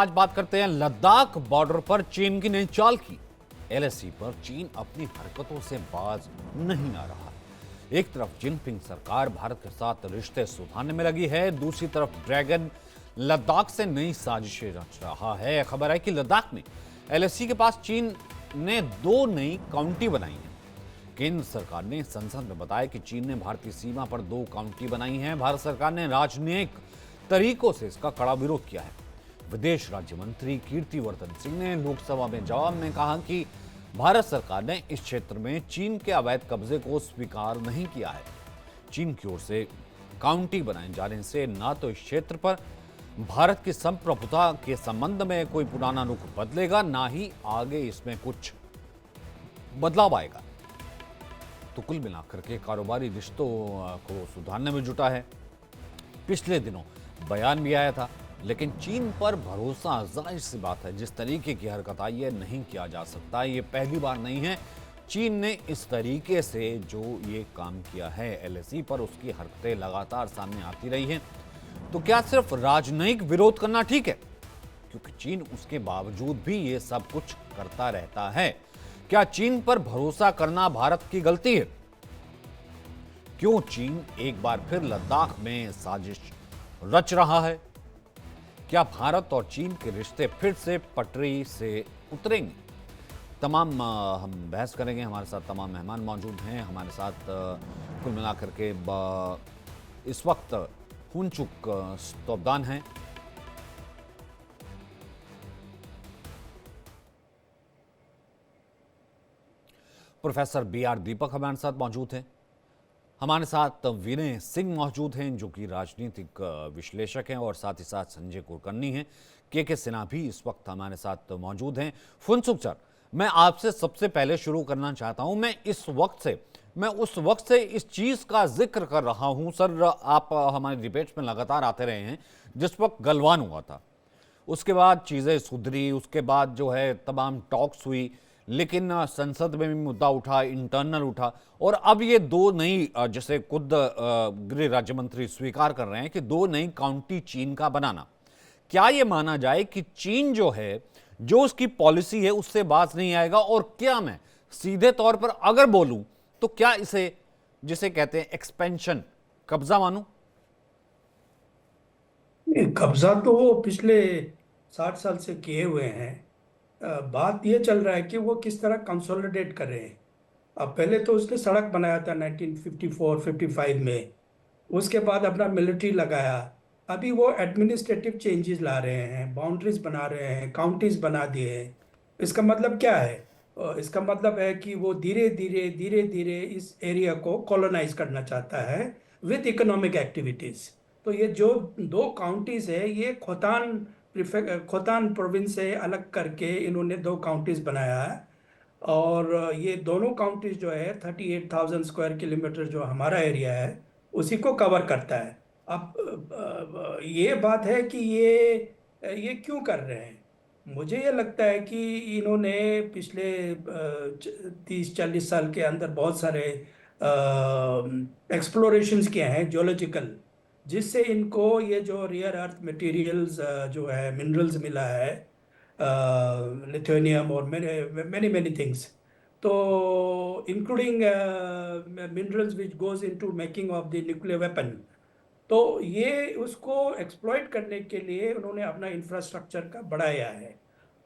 आज बात करते हैं लद्दाख बॉर्डर पर चीन की नई चाल की। एलएसी पर चीन अपनी हरकतों से बाज नहीं आ रहा। एक तरफ जिनपिंग सरकार भारत के साथ रिश्ते सुधारने में लगी है, दूसरी तरफ ड्रैगन लद्दाख से नई साजिशें रच रहा है। खबर है कि लद्दाख में एलएसी के पास चीन ने 2 नई काउंटी बनाई है। केंद्र सरकार ने संसद में बताया कि चीन ने भारतीय सीमा पर 2 काउंटी बनाई हैं। भारत सरकार ने राजनयिक तरीकों से इसका कड़ा विरोध किया है। विदेश राज्य मंत्री कीर्तिवर्धन सिंह ने लोकसभा में जवाब में कहा कि भारत सरकार ने इस क्षेत्र में चीन के अवैध कब्जे को स्वीकार नहीं किया है। चीन की ओर से काउंटी बनाए जाने से न तो इस क्षेत्र पर भारत की संप्रभुता के संबंध में कोई पुराना रुख बदलेगा, ना ही आगे इसमें कुछ बदलाव आएगा। तो कुल मिलाकर के कारोबारी रिश्तों को सुधारने में जुटा है। पिछले दिनों बयान भी आया था, लेकिन चीन पर भरोसा, जाहिर सी बात है, जिस तरीके की हरकत आई है नहीं किया जा सकता। ये पहली बार नहीं है चीन ने इस तरीके से जो ये काम किया है एलएसी पर, उसकी हरकतें लगातार सामने आती रही हैं। तो क्या सिर्फ राजनयिक विरोध करना ठीक है? क्योंकि चीन उसके बावजूद भी ये सब कुछ करता रहता है। क्या चीन पर भरोसा करना भारत की गलती है? क्यों चीन एक बार फिर लद्दाख में साजिश रच रहा है? क्या भारत और चीन के रिश्ते फिर से पटरी से उतरेंगे? तमाम हम बहस करेंगे। हमारे साथ तमाम मेहमान मौजूद हैं। हमारे साथ कुल मिलाकर के इस वक्त हुनचुक तोपदान हैं, प्रोफेसर बीआर दीपक हमारे साथ मौजूद हैं, हमारे साथ विनय सिंह मौजूद हैं जो कि राजनीतिक विश्लेषक हैं, और साथ ही साथ संजय कुलकर्णी हैं। के सिन्हा भी इस वक्त हमारे साथ मौजूद हैं। फुनसुक सर, मैं आपसे सबसे पहले शुरू करना चाहता हूं। मैं उस वक्त से इस चीज का जिक्र कर रहा हूं सर। आप हमारे डिबेट्स में लगातार आते रहे हैं। जिस वक्त गलवान हुआ था उसके बाद चीजें सुधरी, उसके बाद जो है तमाम टॉक्स हुई, लेकिन संसद में भी मुद्दा उठा, इंटरनल उठा, और अब ये 2 नई, जैसे खुद गृह राज्य मंत्री स्वीकार कर रहे हैं कि 2 नई काउंटी चीन का बनाना। क्या ये माना जाए कि चीन जो है, जो उसकी पॉलिसी है, उससे बात नहीं आएगा? और क्या मैं सीधे तौर पर अगर बोलूं तो क्या इसे, जिसे कहते हैं एक्सपेंशन, कब्जा मानूं? कब्जा तो वो पिछले 60 साल से किए हुए हैं। बात ये चल रहा है कि वो किस तरह कंसोलिडेट कर रहे हैं। अब पहले तो उसने सड़क बनाया था 1954-55 में। उसके बाद अपना मिलिट्री लगाया। अभी वो एडमिनिस्ट्रेटिव चेंजेस ला रहे हैं, बाउंड्रीज बना रहे हैं, काउंटीज बना दिए हैं। इसका मतलब क्या है? इसका मतलब है कि वो धीरे धीरे इस एरिया को कॉलोनाइज करना चाहता है विद इकोनॉमिक एक्टिविटीज। तो ये जो 2 काउंटीज है, ये खोतान प्रोविंस से अलग करके इन्होंने 2 काउंटीज बनाया है। और ये दोनों काउंटीज जो है 38,000 स्क्वायर किलोमीटर जो हमारा एरिया है उसी को कवर करता है। अब ये बात है कि ये क्यों कर रहे हैं। मुझे ये लगता है कि इन्होंने पिछले 30-40 साल के अंदर बहुत सारे एक्सप्लोरेशंस किए हैं जियोलॉजिकल, जिससे इनको ये जो रियर अर्थ मटेरियल्स जो है मिनरल्स मिला है, लिथुएनियम और मैनी मैनी मैनी थिंग्स, तो including minerals which goes into making of the nuclear weapon. तो ये उसको एक्सप्लॉइट करने के लिए उन्होंने अपना इंफ्रास्ट्रक्चर का बढ़ाया है।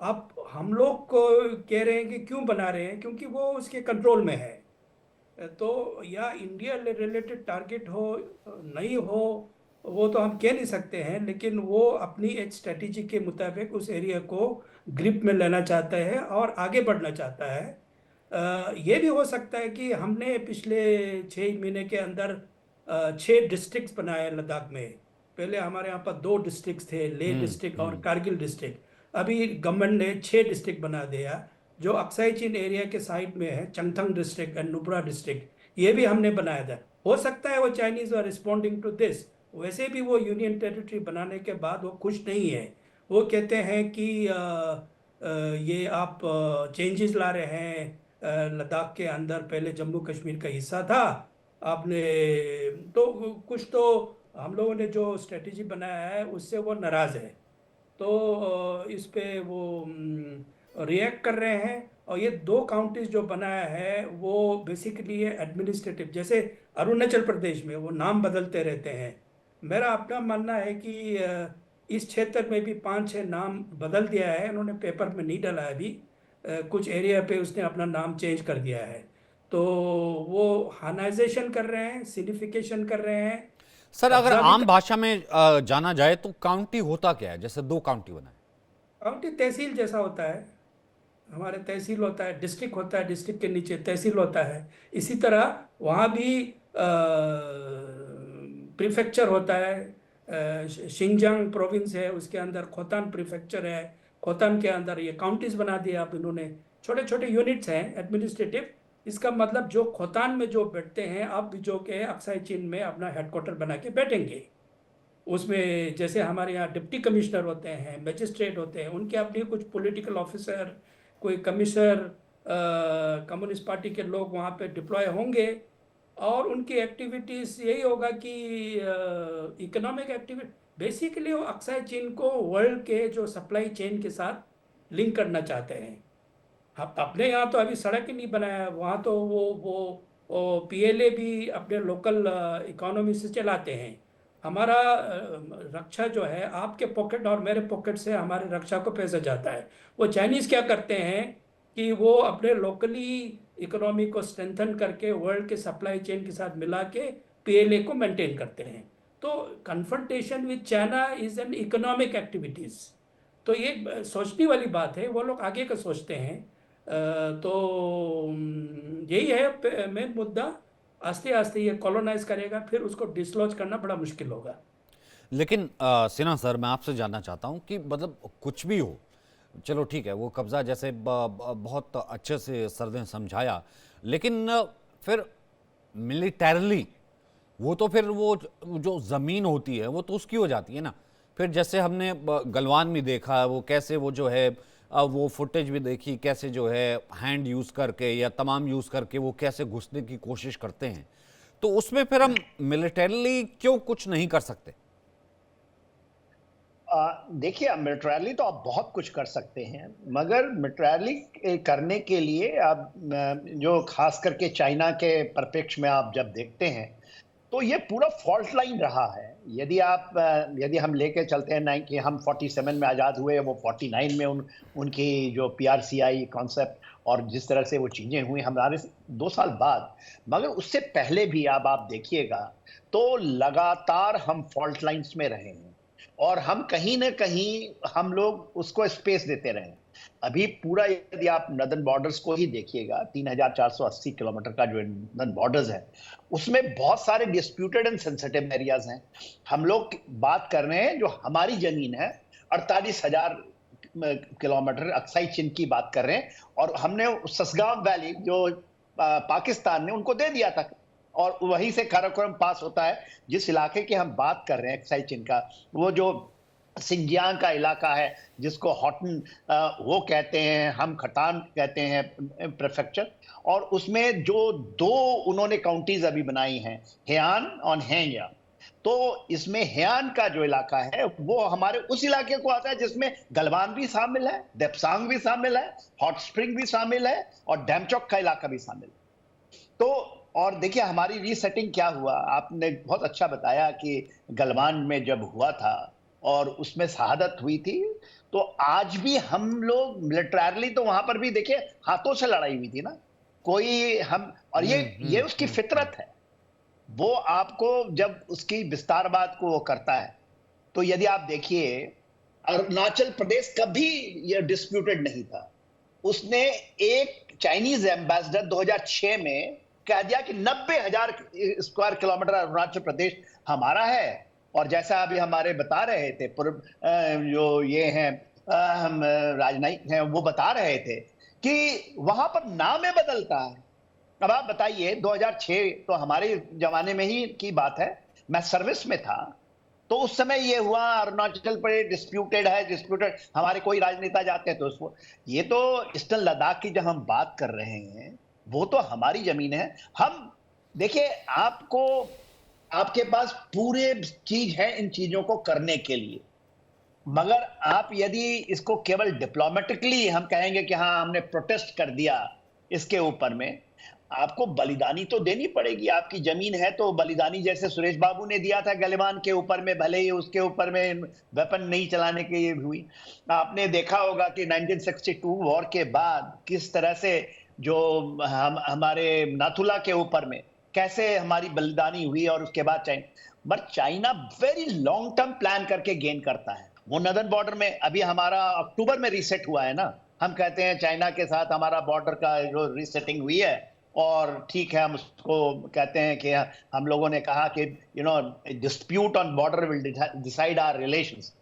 अब हम लोग को कह रहे हैं कि क्यों बना रहे हैं, क्योंकि वो उसके कंट्रोल में है। तो या इंडिया रिलेटेड टारगेट हो नहीं हो, वो तो हम कह नहीं सकते हैं, लेकिन वो अपनी एक स्ट्रेटेजी के मुताबिक उस एरिया को ग्रिप में लेना चाहता है और आगे बढ़ना चाहता है। ये भी हो सकता है कि हमने पिछले 6 महीने के अंदर 6 डिस्ट्रिक्ट्स बनाए लद्दाख में। पहले हमारे यहाँ पर 2 डिस्ट्रिक्ट्स थे, लेह डिस्ट्रिक्ट और हम्म। कारगिल डिस्ट्रिक्ट। अभी गवर्नमेंट ने 6 डिस्ट्रिक्ट बना दिया। जो अक्साई चीन एरिया के साइड में है, Changthang district and Nubra district, ये भी हमने बनाया था। हो सकता है वो Chinese are responding to this. वैसे भी वो यूनियन टेरिटरी बनाने के बाद वो खुश नहीं है। वो कहते हैं कि ये आप चेंजेस ला रहे हैं लद्दाख के अंदर। पहले जम्मू कश्मीर का हिस्सा था आपने, तो कुछ तो हम लोगों ने जो स्ट्रेटेजी बनाया है उससे वो नाराज है। तो इस पे वो रिएक्ट कर रहे हैं। और ये दो काउंटीज जो बनाया है वो बेसिकली ये एडमिनिस्ट्रेटिव, जैसे अरुणाचल प्रदेश में वो नाम बदलते रहते हैं। मेरा अपना मानना है कि इस क्षेत्र में भी 5-6 नाम बदल दिया है, उन्होंने पेपर में नहीं डाला है अभी। कुछ एरिया पे उसने अपना नाम चेंज कर दिया है। तो वो हानाइजेशन कर रहे हैं, सिलिफिकेशन कर रहे हैं, सर, अगर कब्जा भी आम भाषा में जाना जाए तो काउंटी होता क्या है? जैसे दो काउंटी बनाए। काउंटी तहसील जैसा होता है। हमारे तहसील होता है, डिस्ट्रिक्ट होता है, डिस्ट्रिक्ट के नीचे तहसील होता है। इसी तरह वहाँ भी प्रीफेक्चर होता है। शिंगजांग प्रोविंस है, उसके अंदर खोतान प्रीफेक्चर है। खोतान के अंदर ये काउंटीज बना दिया अब इन्होंने। छोटे छोटे यूनिट्स हैं एडमिनिस्ट्रेटिव। इसका मतलब जो खोतान में जो बैठते हैं अब जो के अक्साई चीन में अपना हेडक्वार्टर बना के बैठेंगे। उसमें जैसे हमारे यहाँ डिप्टी कमिश्नर होते हैं, मजिस्ट्रेट होते हैं, उनके अपने कुछ पॉलिटिकल ऑफिसर, कोई कमिश्नर, कम्युनिस्ट पार्टी के लोग वहाँ पे डिप्लॉय होंगे। और उनकी एक्टिविटीज यही होगा कि इकोनॉमिक एक्टिविटी, बेसिकली वो अक्साई चीन को वर्ल्ड के जो सप्लाई चेन के साथ लिंक करना चाहते हैं। अपने यहाँ तो अभी सड़क ही नहीं बनाया है, वहाँ तो वो पीएलए भी अपने लोकल इकोनॉमी से चलाते हैं। हमारा रक्षा जो है आपके पॉकेट और मेरे पॉकेट से हमारे रक्षा को पैसा जाता है। वो चाइनीज क्या करते हैं कि वो अपने लोकली इकोनॉमी को स्ट्रेंथन करके वर्ल्ड के सप्लाई चेन के साथ मिला के पीएलए को मेंटेन करते हैं। तो confrontation with China is an economic activities. तो ये सोचने वाली बात है, वो लोग आगे का सोचते हैं। तो यही है मेन मुद्दा। आस्ते आस्ते ये कॉलोनाइज करेगा, फिर उसको डिसलॉज करना बड़ा मुश्किल होगा। लेकिन सिन्हा सर, मैं आपसे जानना चाहता हूं कि मतलब कुछ भी हो, चलो ठीक है, वो कब्जा जैसे बहुत अच्छे से सर ने समझाया, लेकिन फिर मिलिटरली वो तो फिर वो जो ज़मीन होती है वो तो उसकी हो जाती है ना। फिर जैसे हमने गलवान में देखा, वो कैसे वो जो है वो फुटेज भी देखी, कैसे जो है हैंड यूज़ करके या तमाम यूज़ करके वो कैसे घुसने की कोशिश करते हैं। तो उसमें फिर हम मिलिटरली क्यों कुछ नहीं कर सकते? देखिए, मिलिट्रली तो आप बहुत कुछ कर सकते हैं, मगर मिलिट्रली करने के लिए आप जो खास करके चाइना के परिप्रेक्ष्य में आप जब देखते हैं तो ये पूरा फॉल्ट लाइन रहा है। यदि हम लेके चलते हैं कि हम 47 में आज़ाद हुए, वो 49 में उनकी जो पीआरसीआई कॉन्सेप्ट और जिस तरह से वो चीज़ें हुई हमारे 2 साल बाद, मगर उससे पहले भी आप देखिएगा तो लगातार हम फॉल्ट लाइन्स में रहे हैं और हम कहीं न कहीं हम लोग उसको स्पेस देते रहे। अभी पूरा यदि आप नॉर्दर्न बॉर्डर्स को ही देखिएगा, 3480 किलोमीटर का जो नॉर्दर्न बॉर्डर्स है, उसमें बहुत सारे डिस्प्यूटेड एंड सेंसिटिव एरियाज हैं। हम लोग बात कर रहे हैं जो हमारी जमीन है 48,000 किलोमीटर अक्साई चीन की बात कर रहे हैं, और हमने ससगांव वैली जो पाकिस्तान ने उनको दे दिया था, और वहीं से काराकोरम पास होता है। जिस इलाके की हम बात कर रहे हैं अक्साई चीन का, वो जो सिंजियांग का इलाका है जिसको हॉटन वो कहते हैं, हम खटान कहते हैं प्रेफेक्चर, और उसमें जो 2 उन्होंने काउंटीज अभी बनाई हैं, हेयान और हेंगया। तो इसमें हेयान का जो इलाका है वो हमारे उस इलाके को आता है जिसमें गलवान भी शामिल है, देपसांग भी शामिल है, हॉट स्प्रिंग भी शामिल है और डैमचौक का इलाका भी शामिल है। तो और देखिए हमारी रीसेटिंग क्या हुआ, आपने बहुत अच्छा बताया कि गलवान में जब हुआ था और उसमें शहादत हुई थी, तो आज भी हम लोग मिलिटरली तो वहां पर भी देखिए हाथों से लड़ाई हुई थी ना, कोई हम, और ये उसकी फितरत है। वो आपको जब उसकी विस्तारवाद को वो करता है, तो यदि आप देखिए अरुणाचल प्रदेश कभी ये डिस्प्यूटेड नहीं था। उसने एक चाइनीज एम्बेसडर 2006 में कह दिया कि 90,000 स्क्वायर किलोमीटर अरुणाचल प्रदेश हमारा है। और जैसा अभी हमारे बता रहे थे जो ये हैं हम राजनयिक हैं, वो बता रहे थे कि वहां पर नाम बदलता है। अब आप बताइए, 2006 तो हमारे जमाने में ही की बात है, मैं सर्विस में था, तो उस समय ये हुआ अरुणाचल प्रदेश डिस्प्यूटेड है, डिस्प्यूटेड, हमारे कोई राजनेता जाते हैं तो उसको, ये तो ईस्टर्न लद्दाख की जब हम बात कर रहे हैं वो तो हमारी जमीन है। हम देखिए, आपके पास पूरे चीज है इन चीजों को करने के लिए, मगर आप यदि इसको केवल डिप्लोमेटिकली हम कहेंगे कि हाँ हमने प्रोटेस्ट कर दिया इसके ऊपर में, आपको बलिदानी तो देनी पड़ेगी। आपकी जमीन है तो बलिदानी, जैसे सुरेश बाबू ने दिया था गलवान के ऊपर में, भले ही उसके ऊपर में वेपन नहीं चलाने की ये हुई। आपने देखा होगा कि 1962 वॉर के बाद किस तरह से जो हमारे नाथुला के ऊपर में कैसे हमारी बलिदानी हुई, और उसके बाद China very long term plan करके गेन करता है। वो नदर्न बॉर्डर में अभी हमारा अक्टूबर में रीसेट हुआ है ना, हम कहते हैं चाइना के साथ हमारा बॉर्डर का जो रीसेटिंग हुई है, और ठीक है हम उसको कहते हैं कि हम लोगों ने कहा कि dispute on border will decide our relations.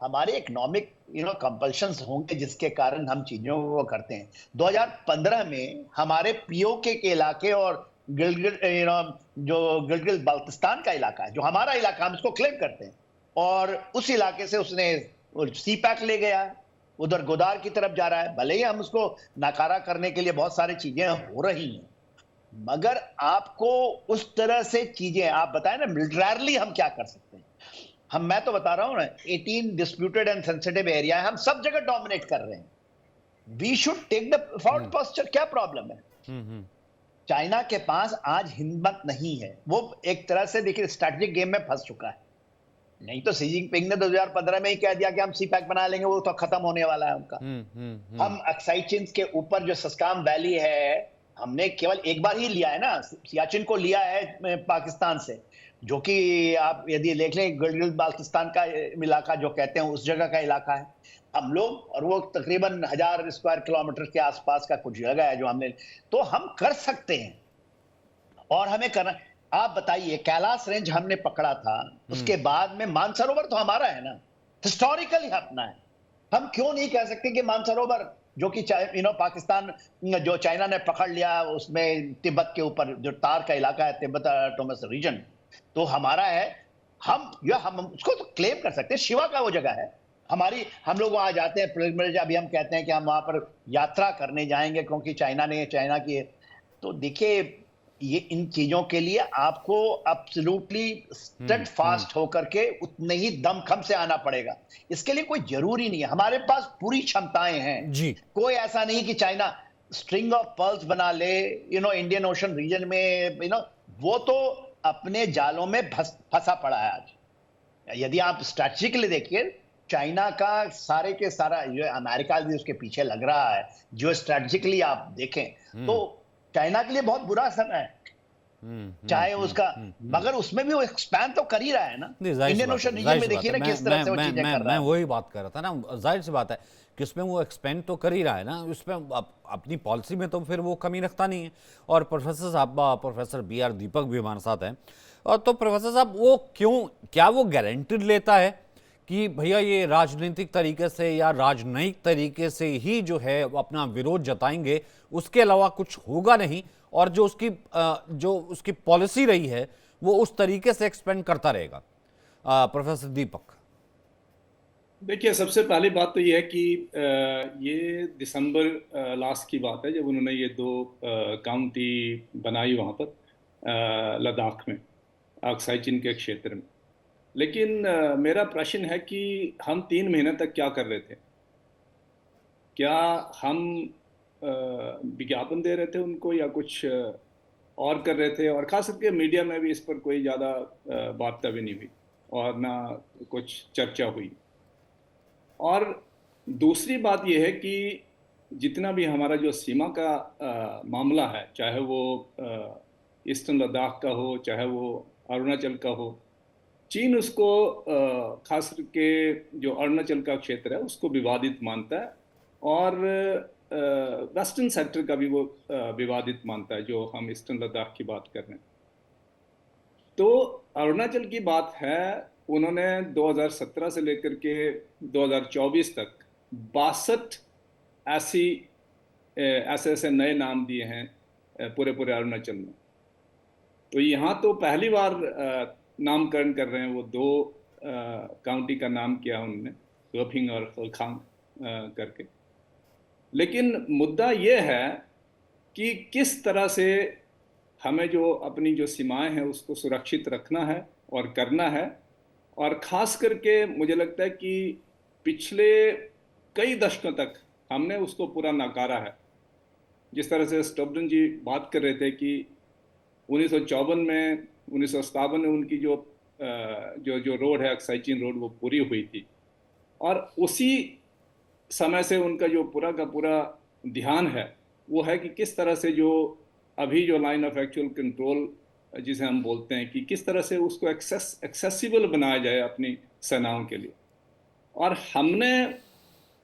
हमारे इकोनॉमिक कंपल्शंस होंगे जिसके कारण हम चीजों को करते हैं। 2015 में हमारे पीओके के इलाके और गिलगित जो गिलगित बाल्टिस्तान का इलाका है, जो हमारा इलाका, हम उसको क्लेम करते हैं, और उस इलाके से उसने सी पैक ले गया, उधर गोदार की तरफ जा रहा है। भले ही हम उसको नाकारा करने के लिए बहुत सारी चीजें हो रही हैं, मगर आपको उस तरह से चीजें, आप बताएं ना मिलिटरली हम क्या कर सकते हैं। मैं तो बता रहा हूं ना, 18 डिस्प्यूटेड एंड सेंसिटिव एरिया है, हम सब जगह डोमिनेट कर रहे हैं। We should take the forward posture. क्या प्रॉब्लम है? चाइना के पास आज हिम्मत नहीं है, वो एक तरह से देखिए स्ट्रैटेजिक गेम में फंस चुका है। नहीं तो शी जिनपिंग ने 2015 में ही कह दिया कि हम सी पैक बना लेंगे, वो तो खत्म होने वाला है उनका। हम अक्साई चिन के ऊपर जो सस्काम वैली है, हमने केवल एक बार ही लिया है ना, सियाचिन को लिया है पाकिस्तान से, जो कि आप यदि देख लें गिलगित बाल्टिस्तान का इलाका जो कहते हैं उस जगह का इलाका है हम लोग, और वो तकरीबन 1000 स्क्वायर किलोमीटर के आसपास का कुछ जगह है जो हमने, तो हम कर सकते हैं और हमें करना। आप बताइए, कैलाश रेंज हमने पकड़ा था, उसके बाद में मानसरोवर तो हमारा है ना, हिस्टोरिकली अपना है। हम क्यों नहीं कह सकते कि मानसरोवर जो कि पाकिस्तान जो चाइना ने पकड़ लिया, उसमें तिब्बत के ऊपर जो तार का इलाका है, तिब्बत ऑटोनमस रीजन, तो हमारा है। हम उसको तो क्लेम कर सकते हैं, शिवा का वो जगह है हमारी। हम लोग वहां जाते हैं पिलग्रिमेज, अभी हम कहते हैं कि हम वहां पर यात्रा करने जाएंगे क्योंकि चाइना की। तो देखिए, ये इन चीजों के लिए आपको एब्सोल्युटली स्टेड फास्ट होकर के उतने ही दमखम से आना पड़ेगा। इसके लिए कोई जरूरी नहीं है, हमारे पास पूरी क्षमताएं हैं जी। कोई ऐसा नहीं कि चाइना स्ट्रिंग ऑफ पर्ल्स बना ले इंडियन ओशन रीजन में। वो तो अपने जालों में फंसा पड़ा है आज। यदि आप स्ट्रैटेजिकली देखिए, चाइना का सारे के सारा जो अमेरिका भी उसके पीछे लग रहा है, जो स्ट्रैटेजिकली आप देखें तो चाइना के लिए बहुत बुरा समय है, चाहे उसका, मगर उसमें भी वो एक्सपैंड तो कर ही रहा है ना। इंडियन ओशन रीजन में देखिए ना किस तरह से वो चीजें कर रहा है। मैं वही बात कर रहा था ना, जाहिर सी बात है कि उसमें वो एक्सपेंड तो कर ही रहा है ना, उसमें अपनी पॉलिसी में तो फिर वो कमी रखता नहीं है। और प्रोफेसर साहब, प्रोफेसर BR दीपक भी हमारे साथ हैं, और तो प्रोफेसर साहब वो क्या वो गारंटीड लेता है कि भैया ये राजनीतिक तरीके से या राजनयिक तरीके से ही जो है अपना विरोध जताएंगे, उसके अलावा कुछ होगा नहीं, और जो उसकी पॉलिसी रही है वो उस तरीके से एक्सपेंड करता रहेगा? प्रोफेसर दीपक, देखिए, सबसे पहली बात तो ये है कि ये दिसंबर लास्ट की बात है जब उन्होंने ये 2 काउंटी बनाई वहाँ पर लद्दाख में, अक्साई चिन के क्षेत्र में। लेकिन मेरा प्रश्न है कि हम 3 महीने तक क्या कर रहे थे? क्या हम विज्ञापन दे रहे थे उनको या कुछ और कर रहे थे? और खास करके मीडिया में भी इस पर कोई ज़्यादा वार्ता भी नहीं हुई और ना कुछ चर्चा हुई। और दूसरी बात यह है कि जितना भी हमारा जो सीमा का मामला है, चाहे वो ईस्टर्न लद्दाख का हो, चाहे वो अरुणाचल का हो, चीन उसको खास करके जो अरुणाचल का क्षेत्र है उसको विवादित मानता है, और वेस्टर्न सेक्टर का भी वो विवादित मानता है, जो हम ईस्टर्न लद्दाख की बात कर रहे हैं। तो अरुणाचल की बात है, उन्होंने 2017 से लेकर के 2024 तक 62 ऐसे नए नाम दिए हैं पूरे अरुणाचल में। तो यहाँ तो पहली बार नामकरण कर रहे हैं, वो 2 काउंटी का नाम किया उन्होंने, गोपिंग और खलखांग करके। लेकिन मुद्दा ये है कि किस तरह से हमें जो अपनी जो सीमाएं हैं उसको सुरक्षित रखना है और करना है। और ख़ास करके मुझे लगता है कि पिछले कई दशकों तक हमने उसको पूरा नकारा है। जिस तरह से स्टोब्डन जी बात कर रहे थे कि 1954 में 1957 में उनकी जो रोड है अक्साई चीन रोड वो पूरी हुई थी, और उसी समय से उनका जो पूरा का पूरा ध्यान है वो है कि किस तरह से जो अभी जो लाइन ऑफ एक्चुअल कंट्रोल जिसे हम बोलते हैं कि किस तरह से उसको एक्सेसिबल बनाया जाए अपनी सेनाओं के लिए, और हमने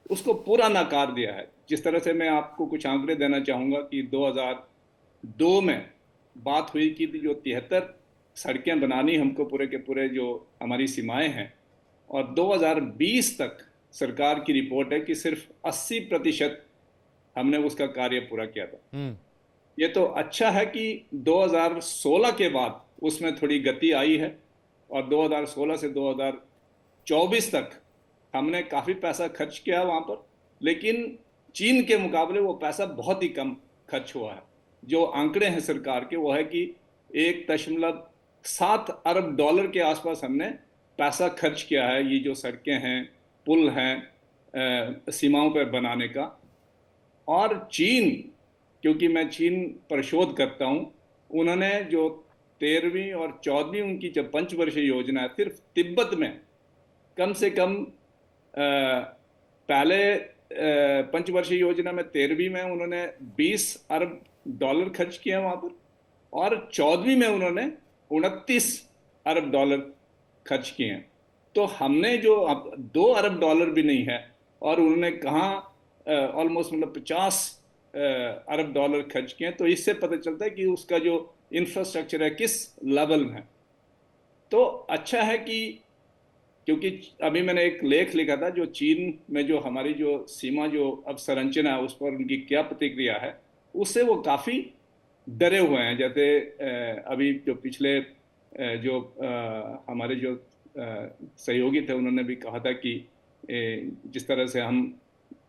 उसको पूरा नकार दिया है। जिस तरह से मैं आपको कुछ आंकड़े देना चाहूँगा कि 2002 में बात हुई कि जो 73 सड़कें बनानी हमको पूरे के पूरे जो हमारी सीमाएं हैं, और 2020 तक सरकार की रिपोर्ट है कि सिर्फ 80% हमने उसका कार्य पूरा किया था। ये तो अच्छा है कि 2016 के बाद उसमें थोड़ी गति आई है, और 2016 से 2024 तक हमने काफ़ी पैसा खर्च किया वहाँ पर, लेकिन चीन के मुकाबले वो पैसा बहुत ही कम खर्च हुआ है। जो आंकड़े हैं सरकार के वो है कि 1.7 अरब डॉलर के आसपास हमने पैसा खर्च किया है ये जो सड़कें हैं, पुल हैं सीमाओं पर बनाने का। और चीन, क्योंकि मैं चीन पर शोध करता हूँ, उन्होंने जो 13वीं और 14वीं उनकी जो पंचवर्षीय योजना है, सिर्फ तिब्बत में कम से कम पहले पंचवर्षीय योजना में 13वीं में उन्होंने 20 अरब डॉलर खर्च किया वहाँ पर, और 14वीं में उन्होंने 29 अरब डॉलर खर्च किए हैं। तो हमने जो अब 2 अरब डॉलर भी नहीं है, और उन्होंने कहाँ ऑलमोस्ट मतलब 50 अरब डॉलर खर्च किए हैं। तो इससे पता चलता है कि उसका जो इंफ्रास्ट्रक्चर है किस लेवल में है। तो अच्छा है कि, क्योंकि अभी मैंने एक लेख लिखा था जो चीन में जो हमारी जो सीमा जो अब संरचना है उस पर उनकी क्या प्रतिक्रिया है, उससे वो काफ़ी डरे हुए हैं। जैसे अभी जो पिछले जो हमारे जो सहयोगी थे उन्होंने भी कहा था कि जिस तरह से हम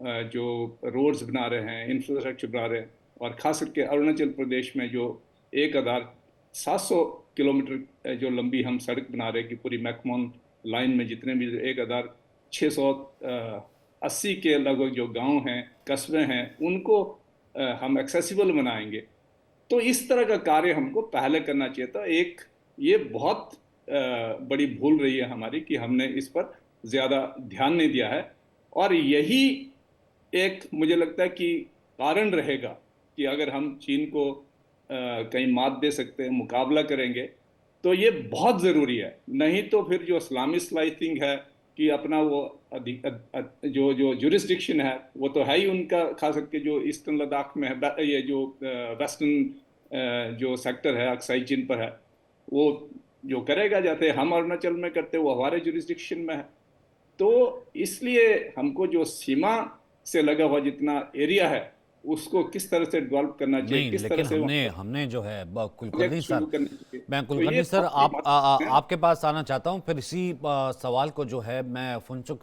जो रोड्स बना रहे हैं, इंफ्रास्ट्रक्चर बना रहे हैं, और खास करके अरुणाचल प्रदेश में जो 1700 किलोमीटर जो लंबी हम सड़क बना रहे हैं कि पूरी मैकमोन लाइन में जितने भी 1680 के लगभग जो गांव हैं, कस्बे हैं, उनको हम एक्सेसिबल बनाएंगे। तो इस तरह का कार्य हमको पहले करना चाहिए था। एक ये बहुत बड़ी भूल रही है हमारी कि हमने इस पर ज़्यादा ध्यान नहीं दिया है, और यही एक मुझे लगता है कि कारण रहेगा कि अगर हम चीन को कहीं मात दे सकते हैं, मुकाबला करेंगे, तो ये बहुत ज़रूरी है। नहीं तो फिर जो इस्लामी स्लाइसिंग है कि अपना वो जो जुरिस्डिक्शन है वो तो है ही उनका, खास करके जो ईस्टर्न लद्दाख में है, ये जो वेस्टर्न जो सेक्टर है अक्साई चीन पर है, वो जो करेगा, जैसे हम अरुणाचल में करते वो हमारे जुरिस्डिक्शन में है। तो इसलिए हमको जो सीमा से लगा हुआ जितना एरिया है उसको किस तरह से डेवलप करना चाहिए, नहीं, किस लेकिन तरह से हमने जो है कुलकर्णी सर, मैं तो कुलकर्णी ये सर बहुत आपके पास आना चाहता हूं, फिर इसी सवाल को जो है मैं फुनचुक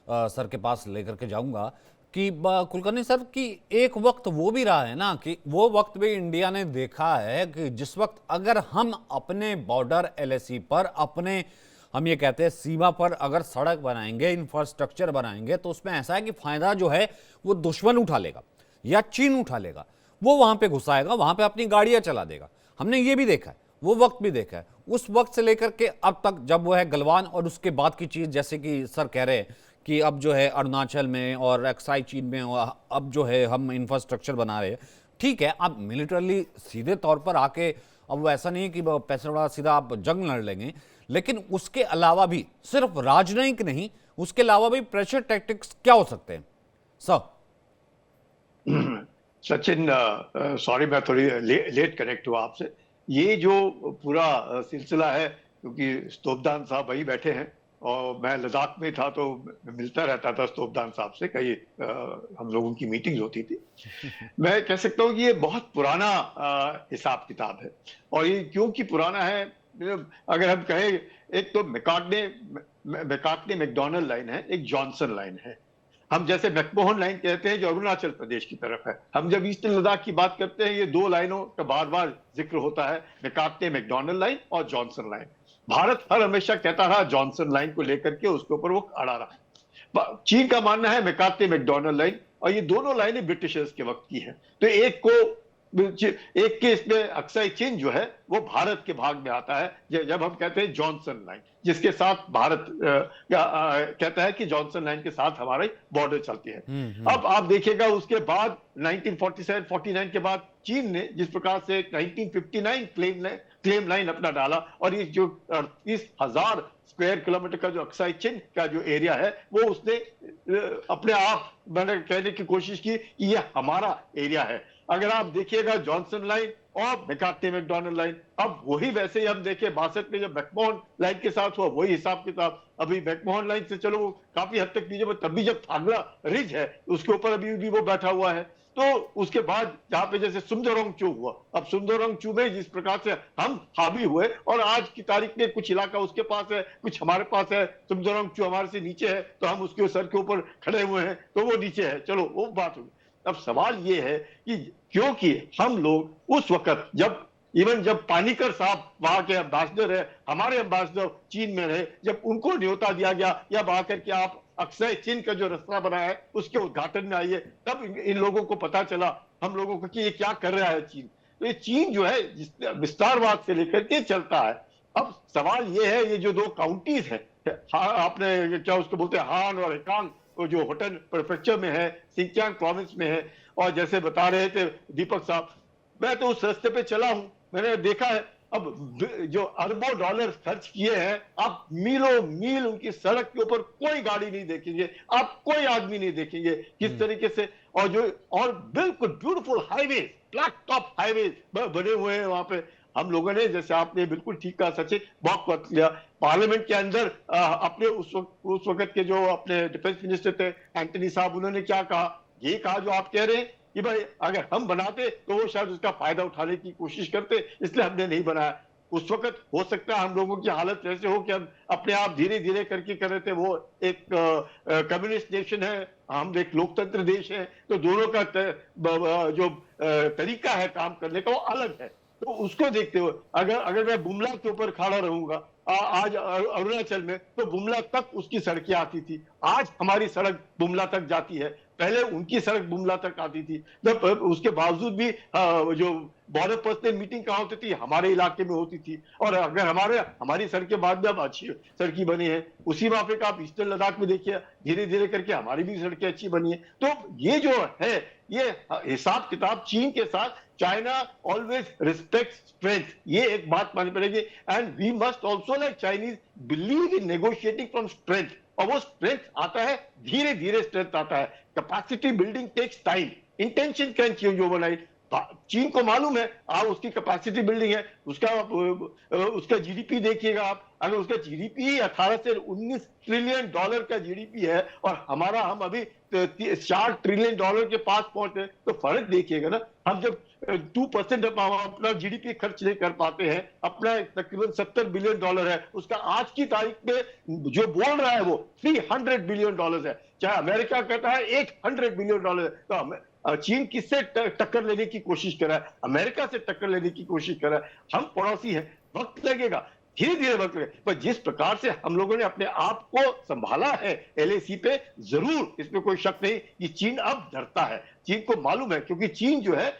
सर के पास लेकर के जाऊंगा कि कुलकर्णी सर की एक वक्त वो भी रहा है ना कि वो वक्त भी इंडिया ने देखा है कि जिस वक्त अगर हम अपने बॉर्डर एलएसी पर, अपने हम ये कहते हैं सीमा पर अगर सड़क बनाएंगे, इंफ्रास्ट्रक्चर बनाएंगे, तो उसमें ऐसा है कि फायदा जो है वो दुश्मन उठा लेगा या चीन उठा लेगा। वो वहां पे घुसाएगा, वहां पे अपनी गाड़ियां चला देगा। हमने ये भी देखा है, वो वक्त भी देखा है। उस वक्त से लेकर के अब तक जब वो है गलवान, और उसके बाद की चीज जैसे कि सर कह रहे हैं कि अब जो है अरुणाचल में और अक्साई चीन में अब जो है हम इंफ्रास्ट्रक्चर बना रहे हैं। ठीक है, आप मिलिटरली सीधे तौर पर आके, अब वो ऐसा नहीं है कि पैसे बड़ा सीधा आप जंग लड़ लेंगे, लेकिन उसके अलावा भी सिर्फ राजनयिक नहीं, उसके अलावा भी प्रेशर टैक्टिक्स क्या हो सकते हैं सर? सचिन, सॉरी मैं थोड़ी लेट कनेक्ट हुआ आपसे। ये जो पूरा सिलसिला है, क्योंकि स्तोपदान साहब वही बैठे हैं और मैं लद्दाख में था तो मिलता रहता था स्तोपदान साहब से, कई हम लोगों की मीटिंग होती थी। मैं कह सकता हूँ कि ये बहुत पुराना हिसाब किताब है। और ये क्योंकि पुराना है, अगर हम कहें, एक तो मैकार्टने मैकडॉनल्ड लाइन है, एक जॉनसन लाइन है। हम जैसे मैकमोहन लाइन कहते हैं जो अरुणाचल प्रदेश की तरफ है। हम जब ईस्टर्न लद्दाख की बात करते हैं, ये 2 लाइनों का बार बार जिक्र होता है, मैकार्टने मैकडॉनल्ड लाइन और जॉनसन लाइन। भारत हमेशा कहता रहा जॉनसन लाइन को लेकर के, उसके ऊपर वो अड़ा रहा। चीन का मानना है मैकार्थे मैकडोनल्ड लाइन, और ये दोनों लाइनें ब्रिटिशर्स के वक्त की हैं। तो एक के इसमें अक्साई चीन जो है वो भारत के भाग में आता है, जब हम कहते हैं जॉनसन लाइन, जिसके साथ भारत कहता है कि जॉनसन लाइन के साथ हमारी बॉर्डर चलती है। अब आप देखिएगा उसके बाद 1947-49 के बाद चीन ने जिस प्रकार से 1959 क्लेम लाइन अपना डाला, और ये जो 38,000 स्क्वायर किलोमीटर का जो अक्साई चीन का जो एरिया है वो उसने अपने आप मैंने कहने की कोशिश की कि ये हमारा एरिया है। अगर आप देखिएगा जॉनसन लाइन और मैकार्थे मैकडोनल्ड लाइन, अब वही वैसे ही हम देखें 62 में जब मैकमोहन लाइन के साथ हुआ वही हिसाब किताब। अभी मैकमोहन लाइन से चलो काफी हद तक नीचे में, तब भी जब थागला रिज है उसके ऊपर अभी भी वो बैठा हुआ है। तो उसके बाद जहां पे जैसे सुमदोरंगचू हुआ, अब सुमदोरंगचू में जिस प्रकार से हम हावी हुए, और आज की तारीख में कुछ इलाका उसके पास है कुछ हमारे पास है, सुमदोरंगचू हमारे से नीचे है तो हम उसके सर के ऊपर खड़े हुए हैं तो वो नीचे है, चलो वो बात होगी। अब सवाल ये है कि क्योंकि हम लोग उस वक्त जब पानीकर साहब वहां के एम्बेसडर है, हमारे एम्बेसडर चीन में रहे, जब उनको न्योता दिया गया या आकर के आप अक्साई चीन का जो रास्ता बना है उसके उद्घाटन में आइए, तब इन लोगों को पता चला हम लोगों को कि ये क्या कर रहा है चीन। तो ये चीन जो है विस्तारवाद से लेकर के चलता है। अब सवाल ये है, ये जो दो काउंटीज है, आपने क्या उसको बोलते हैं हान और हेकांग, जो होटन प्रेफेक्चर में है, सिंचांग प्रोविंस में है, और जैसे बता रहे थे दीपक साहब, मैं तो उस रास्ते पे चला हूं, मैंने देखा है अब जो अरबों डॉलर खर्च किए हैं, आप मीलों मील उनकी सड़क के ऊपर कोई गाड़ी नहीं देखेंगे, आप कोई आदमी नहीं देखेंगे किस तरीके से, और बिल्कुल beautiful highway, black top highway बने हुए हैं वहां पे। हम लोगों ने, जैसे आपने बिल्कुल ठीक कहा सचिन, बहुत वक्त लिया पार्लियामेंट के अंदर, अपने उस वक्त के जो अपने डिफेंस मिनिस्टर थे एंटनी साहब, उन्होंने क्या कहा, ये कहा जो आप कह रहे हैं कि भाई अगर हम बनाते तो वो शायद उसका फायदा उठाने की कोशिश करते, इसलिए हमने नहीं बनाया। उस वक्त हो सकता है हम लोगों की हालत ऐसे हो कि हम अपने आप धीरे धीरे करके कर रहे थे। वो एक कम्युनिस्ट नेशन है, हम एक लोकतंत्र देश है, तो दोनों का जो तरीका है काम करने का वो अलग है। तो उसको देखते हुए अगर मैं बुमला के ऊपर खड़ा रहूंगा आज अरुणाचल में, तो बुमला तक उसकी सड़कें आती थी, आज हमारी सड़क बुमला तक जाती है, पहले उनकी सड़क बुमला तक आती थी। उसके बावजूद भी जो बॉर्डर पर्सनल मीटिंग कहाँ होती थी, हमारे इलाके में होती थी, और अगर हमारी सड़कें बाद में अब अच्छी सड़कें बनी है, उसी माफे का आप ईस्टर्न लद्दाख में देखिए, धीरे धीरे करके हमारी भी सड़कें अच्छी बनी है। तो ये जो है, ये हिसाब किताब चीन के साथ, चाइना ऑलवेज रिस्पेक्ट स्ट्रेंथ, ये एक बात माननी पड़ेगी। And we must also like Chinese believe in negotiating from strength, और वो स्ट्रेंथ आता है धीरे धीरे, स्ट्रेंथ आता है। Capacity building takes time, intention can change overnight. Cheen को मालूम है उसकी कैपेसिटी बिल्डिंग है, उसका जीडीपी देखिएगा आप, अगर उसका जीडीपी 18 से 19 ट्रिलियन डॉलर का जीडीपी है और हम अभी 4 ट्रिलियन डॉलर के पास पहुंचे, तो फर्क देखिएगा ना। हम जब 2% अपना जीडीपी खर्च नहीं कर पाते हैं, अपना तकरीबन 70 बिलियन डॉलर है, उसका आज की तारीख में जो बोल रहा है वो 300 बिलियन डॉलर है, चाहे अमेरिका कहता है 800 बिलियन डॉलर है। तो चीन किससे टक्कर लेने की कोशिश कर रहा है? अमेरिका से टक्कर लेने की कोशिश कर रहा है। हम पड़ोसी हैं, वक्त लगेगा, धीरे धीरे वक्त लगेगा, पर जिस प्रकार से हम लोगों ने अपने आप को संभाला है एलएसी पे, जरूर इसमें कोई शक नहीं कि चीन अब डरता है। चीन को मालूम है, क्योंकि चीन जो है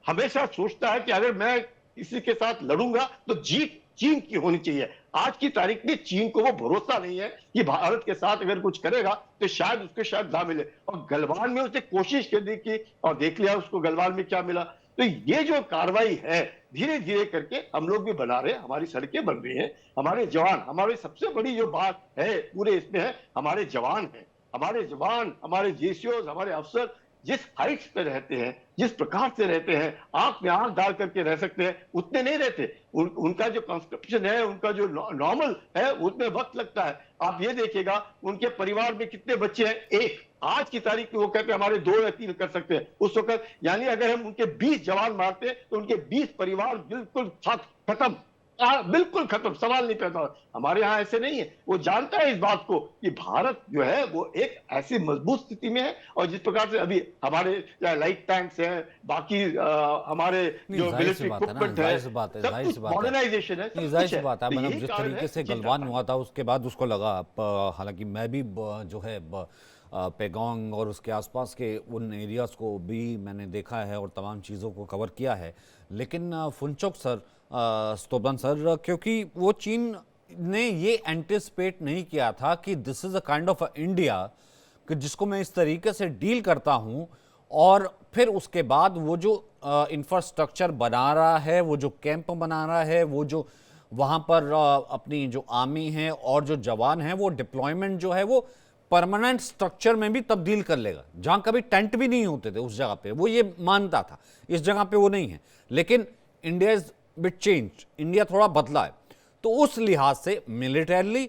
हमेशा सोचता है कि अगर मैं किसी के साथ लड़ूंगा तो जीत चीन की होनी चाहिए। आज की तारीख में चीन को वो भरोसा नहीं है कि भारत के साथ अगर कुछ करेगा तो शायद उसको ना मिले, और गलवान में उसने कोशिश करने की और देख लिया उसको गलवान में क्या मिला। तो ये जो कार्रवाई है धीरे धीरे करके हम लोग भी बना रहे हैं, हमारी सड़कें बन रही हैं, हमारे जवान, हमारी सबसे बड़ी जो बात है पूरे इसमें है हमारे जवान हैं, हमारे जेसीओज, हमारे अफसर जिस हाइट्स पे रहते हैं, जिस प्रकार से रहते हैं, आंख में आंख डाल करके रह सकते हैं, उतने नहीं रहते। उनका जो कंस्ट्रक्शन है, उनका जो नॉर्मल है, उसमें वक्त लगता है। आप ये देखिएगा उनके परिवार में कितने बच्चे हैं, एक। आज की तारीख में वो कहते हैं हमारे 2 या 3 कर सकते हैं, उस वक्त यानी अगर हम उनके 20 जवान मारते तो उनके 20 परिवार बिल्कुल खत्म। बिल्कुल खत्म, सवाल नहीं पैदा होता। हमारे यहाँ ऐसे नहीं है। वो जानता है इस बात को कि भारत जो है वो एक ऐसी मजबूत स्थिति में है, और जिस प्रकार से अभी हमारे लाइट टैंक्स हैं, बाकी हमारे नहीं, जो जाहिर सी मिलिट्री बात है ना, इक्विपमेंट है, जाहिर सी बात है, सब जाहिर कुछ सी बात है। मॉडर्नाइजेशन है, नहीं, सब जाहिर कुछ सी है। बात है, तो मतलब यही जिस कारण तरीके है से जी गलवान हाँ। हुआ था उसके बाद उसको लगा, हालांकि मैं भी जो है पेगोंग और उसके आसपास के उन एरियाज को भी मैंने देखा है और तमाम चीज़ों को कवर किया है। लेकिन फुनचोक सर, स्तोबन सर, क्योंकि वो चीन ने ये एंटिसिपेट नहीं किया था कि this is a kind of India कि जिसको मैं इस तरीके से डील करता हूँ, और फिर उसके बाद वो जो इंफ्रास्ट्रक्चर बना रहा है, वो जो कैंप बना रहा है, वो जो वहाँ पर अपनी जो आर्मी है और जो जवान हैं, वो डिप्लॉयमेंट जो है वो परमानेंट स्ट्रक्चर में भी तब्दील कर लेगा। जहाँ कभी टेंट भी नहीं होते थे उस जगह पे वो ये मानता था, इस जगह पे वो नहीं है। लेकिन India is bit change, India थोड़ा बदला है। तो उस लिहाज से मिलिटरली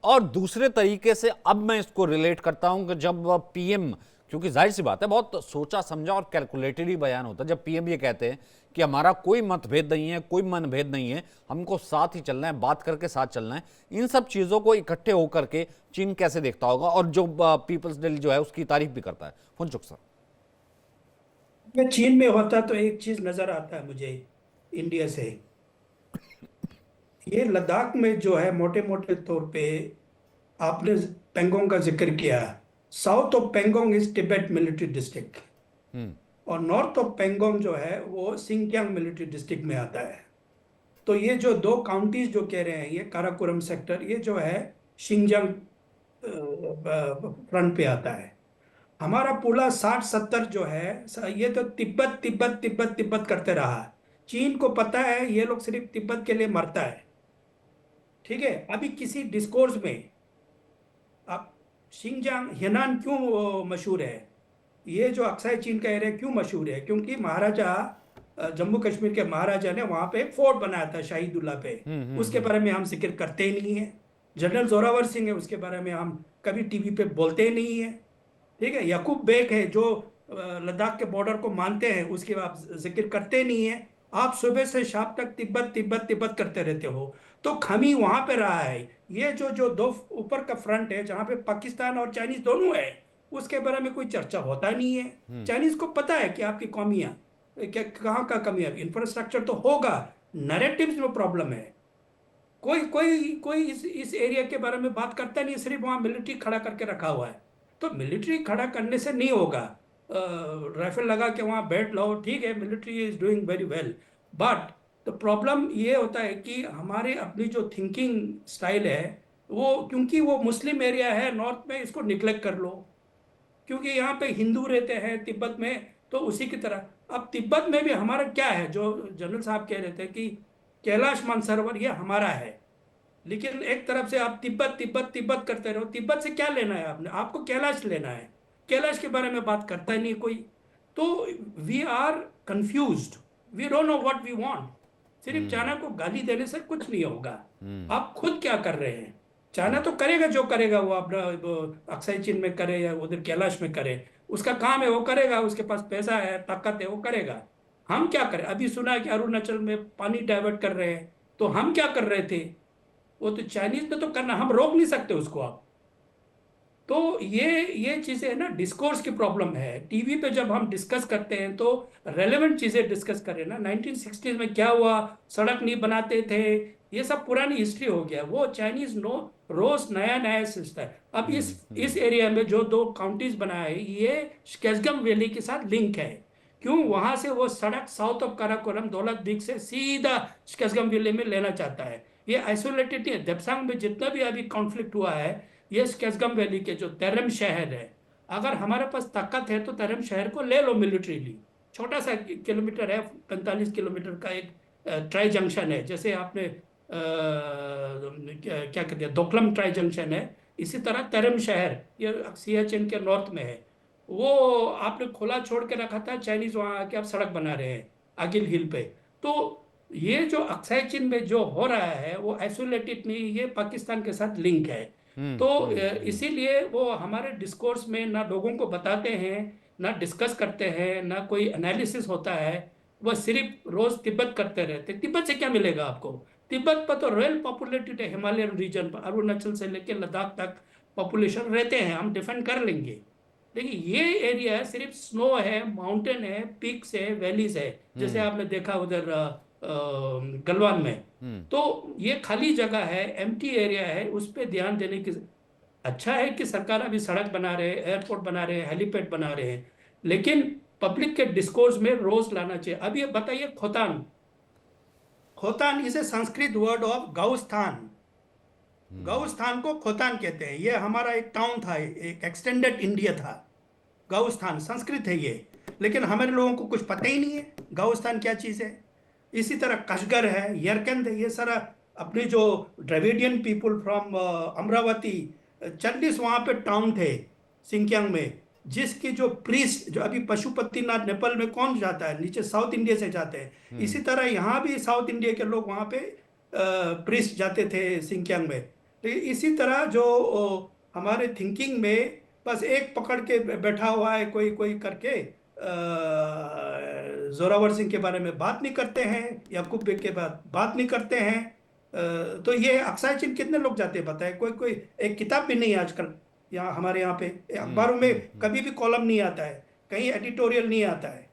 और दूसरे तरीके से अब मैं इसको रिलेट करता हूं कि जब पीएम, क्योंकि जाहिर सी बात है बहुत सोचा समझा और कैलकुलेटेड ही बयान होता है, जब पीएम ये कहते हैं कि हमारा कोई मतभेद नहीं है, कोई मनभेद नहीं है, हमको साथ ही चलना है, बात करके साथ चलना है, इन सब चीज़ों को इकट्ठे होकर के चीन कैसे देखता होगा, और जो पीपल्स दिल्ली जो है उसकी तारीफ भी करता है। फुनचुक सर, मैं चीन में होता तो एक चीज नजर आता है मुझे इंडिया से, ये लद्दाख में जो है मोटे मोटे तौर पे आपने पेंगोंग का जिक्र किया। South of Pangong is Tibet military district, और नॉर्थ ऑफ पेंगोंग जो है वो सिंकियांग मिलिट्री डिस्ट्रिक्ट में आता है। तो ये जो दो काउंटीज जो कह रहे हैं, ये काराकोरम सेक्टर, ये जो है शिंगजांग फ्रंट पे आता है। हमारा पूरा 60-70 जो है ये तो तिब्बत तिब्बत तिब्बत तिब्बत करते रहा। चीन को पता है ये लोग सिर्फ तिब्बत के लिए मरता है, ठीक है। अभी किसी डिस्कोर्स में अब शिंगजांग हेनान क्यों मशहूर है, ये जो अक्साई चीन का एरिया क्यों मशहूर है, क्योंकि महाराजा जम्मू कश्मीर के महाराजा ने वहां पे एक फोर्ट बनाया था शाहीदुल्ला पे। उसके बारे में हम जिक्र करते ही नहीं है। जनरल जोरावर सिंह है, उसके बारे में हम कभी टीवी पे बोलते ही नहीं है, ठीक है। याकूब बेग है जो लद्दाख के बॉर्डर को मानते हैं, उसके आप जिक्र करते नहीं है। आप सुबह से शाम तक तिब्बत तिब्बत तिब्बत करते रहते हो। तो खमी वहां पे रहा है। ये जो जो दो ऊपर का फ्रंट है जहां पे पाकिस्तान और चाइनीज दोनों है, उसके बारे में कोई चर्चा होता नहीं है। चाइनीज को पता है कि आपकी कमियां क्या, कहाँ का कमी है। इंफ्रास्ट्रक्चर तो होगा, नैरेटिव्स में प्रॉब्लम है। कोई कोई कोई इस एरिया के बारे में बात करता नहीं, सिर्फ वहां मिलिट्री खड़ा करके रखा हुआ है। तो मिलिट्री खड़ा करने से नहीं होगा। राइफल लगा के वहां बैठ लो, ठीक है, military is doing very well, but the problem ये होता है कि हमारे अपनी जो थिंकिंग स्टाइल है वो, क्योंकि वो मुस्लिम एरिया है नॉर्थ में, इसको निग्लेक्ट कर लो। क्योंकि यहाँ पे हिंदू रहते हैं तिब्बत में, तो उसी की तरह अब तिब्बत में भी हमारा क्या है, जो जनरल साहब कह रहे थे कि कैलाश मानसरोवर ये हमारा है। लेकिन एक तरफ से आप तिब्बत तिब्बत तिब्बत करते रहो, तिब्बत से क्या लेना है आपने, आपको कैलाश लेना है। कैलाश के बारे में बात करता ही नहीं कोई। तो we are confused, we don't know what we want. सिर्फ चाइना को गाली देने से कुछ नहीं होगा। आप खुद क्या कर रहे हैं। चाइना तो करेगा जो करेगा, वो अपना अक्साई चीन में करे या उधर कैलाश में करे, उसका काम है, वो करेगा, उसके पास पैसा है, ताकत है, वो करेगा। हम क्या करें। अभी सुना है कि अरुणाचल में पानी डाइवर्ट कर रहे हैं, तो हम क्या कर रहे थे। वो तो चाइनीज ने तो करना, हम रोक नहीं सकते उसको आप। तो ये चीजें है ना, डिस्कोर्स की प्रॉब्लम है। टीवी पे जब हम डिस्कस करते हैं तो रेलेवेंट चीजें डिस्कस करें ना। 1960s में क्या हुआ, सड़क नहीं बनाते थे, ये सब पुरानी हिस्ट्री हो गया। वो चाइनीज नो रोज नया नया सीखता है। अब इस एरिया में जो दो काउंटीज बनाए हैं, ये केसगम वैली के साथ लिंक है। क्यों, वहां से वो सड़क साउथ ऑफ काराकोरम दौलत बीग से सीधा केसगम वैली में लेना चाहता है। ये आइसोलेटेड नहीं है। देप्सांग में जितना भी अभी कॉन्फ्लिक्ट हुआ है, ये केसगम वैली के जो तेरम शहर है, अगर हमारे पास ताकत है तो तेरम शहर को ले लो मिलिट्रीली। छोटा सा किलोमीटर है, 45 किलोमीटर का एक ट्राई जंक्शन है। जैसे आपने क्या कहते हैं, दोकलम ट्राई जंक्शन है, इसी तरह तेरम शहर ये सियाचिन के नॉर्थ में है। वो आपने खुला छोड़ के रखा था, चाइनीज वहां आके आप सड़क बना रहे हैं आगिल हिल पे। तो ये जो अक्साई चीन में जो हो रहा है वो आइसोलेटेड नहीं, ये पाकिस्तान के साथ लिंक है। तो इसीलिए वो हमारे डिस्कोर्स में ना लोगों को बताते हैं, ना डिस्कस करते हैं, ना कोई एनालिसिस होता है। वह सिर्फ रोज तिब्बत करते रहते। तिब्बत से क्या मिलेगा आपको। तिब्बत पर तो वेल पॉपुलेटेड है, हिमालयन रीजन पर अरुणाचल से लेकर लद्दाख तक पॉपुलेशन रहते हैं, हम डिफेंड कर लेंगे। लेकिन ये एरिया सिर्फ स्नो है, माउंटेन है, पीक्स है, वैलीज है, जैसे आपने देखा उधर गलवान में। तो ये खाली जगह है, एम्प्टी एरिया है, उस पर ध्यान देने की। अच्छा है कि सरकार अभी सड़क बना रहे हैं, एयरपोर्ट बना रहे हैं, हेलीपैड बना रहे हैं, लेकिन पब्लिक के डिस्कोर्स में रोज लाना चाहिए। अब ये बताइए, Khotan, Khotan is a Sanskrit word of Gausthan. Gausthan को खोतान कहते हैं। ये हमारा एक टाउन था, एक एक्सटेंडेड इंडिया था। गौस्थान संस्कृत है ये, लेकिन हमारे लोगों को कुछ पता ही नहीं है गौस्थान क्या चीज़ है। इसी तरह कशगर है, यरकंद है, ये सारा अपने जो द्रविडियन पीपुल फ्रॉम अमरावती, 40 वहाँ पे टाउन थे सिंकियांग में, जिसकी जो प्रीस्ट, जो अभी पशुपतिनाथ नेपाल में कौन जाता है, नीचे साउथ इंडिया से जाते हैं, इसी तरह यहाँ भी साउथ इंडिया के लोग वहाँ पे प्रीस्ट जाते थे सिंकियांग में। तो इसी तरह जो हमारे थिंकिंग में बस एक पकड़ के बैठा हुआ है कोई कोई करके, जोरावर सिंह के बारे में बात नहीं करते हैं, याकूब बेग के बात नहीं करते हैं। तो ये अक्साई चीन कितने लोग जाते हैं बताए, कोई कोई एक किताब भी नहीं है आजकल यहाँ हमारे यहाँ पे, अखबारों में कभी भी कॉलम नहीं आता है, कहीं एडिटोरियल नहीं आता है।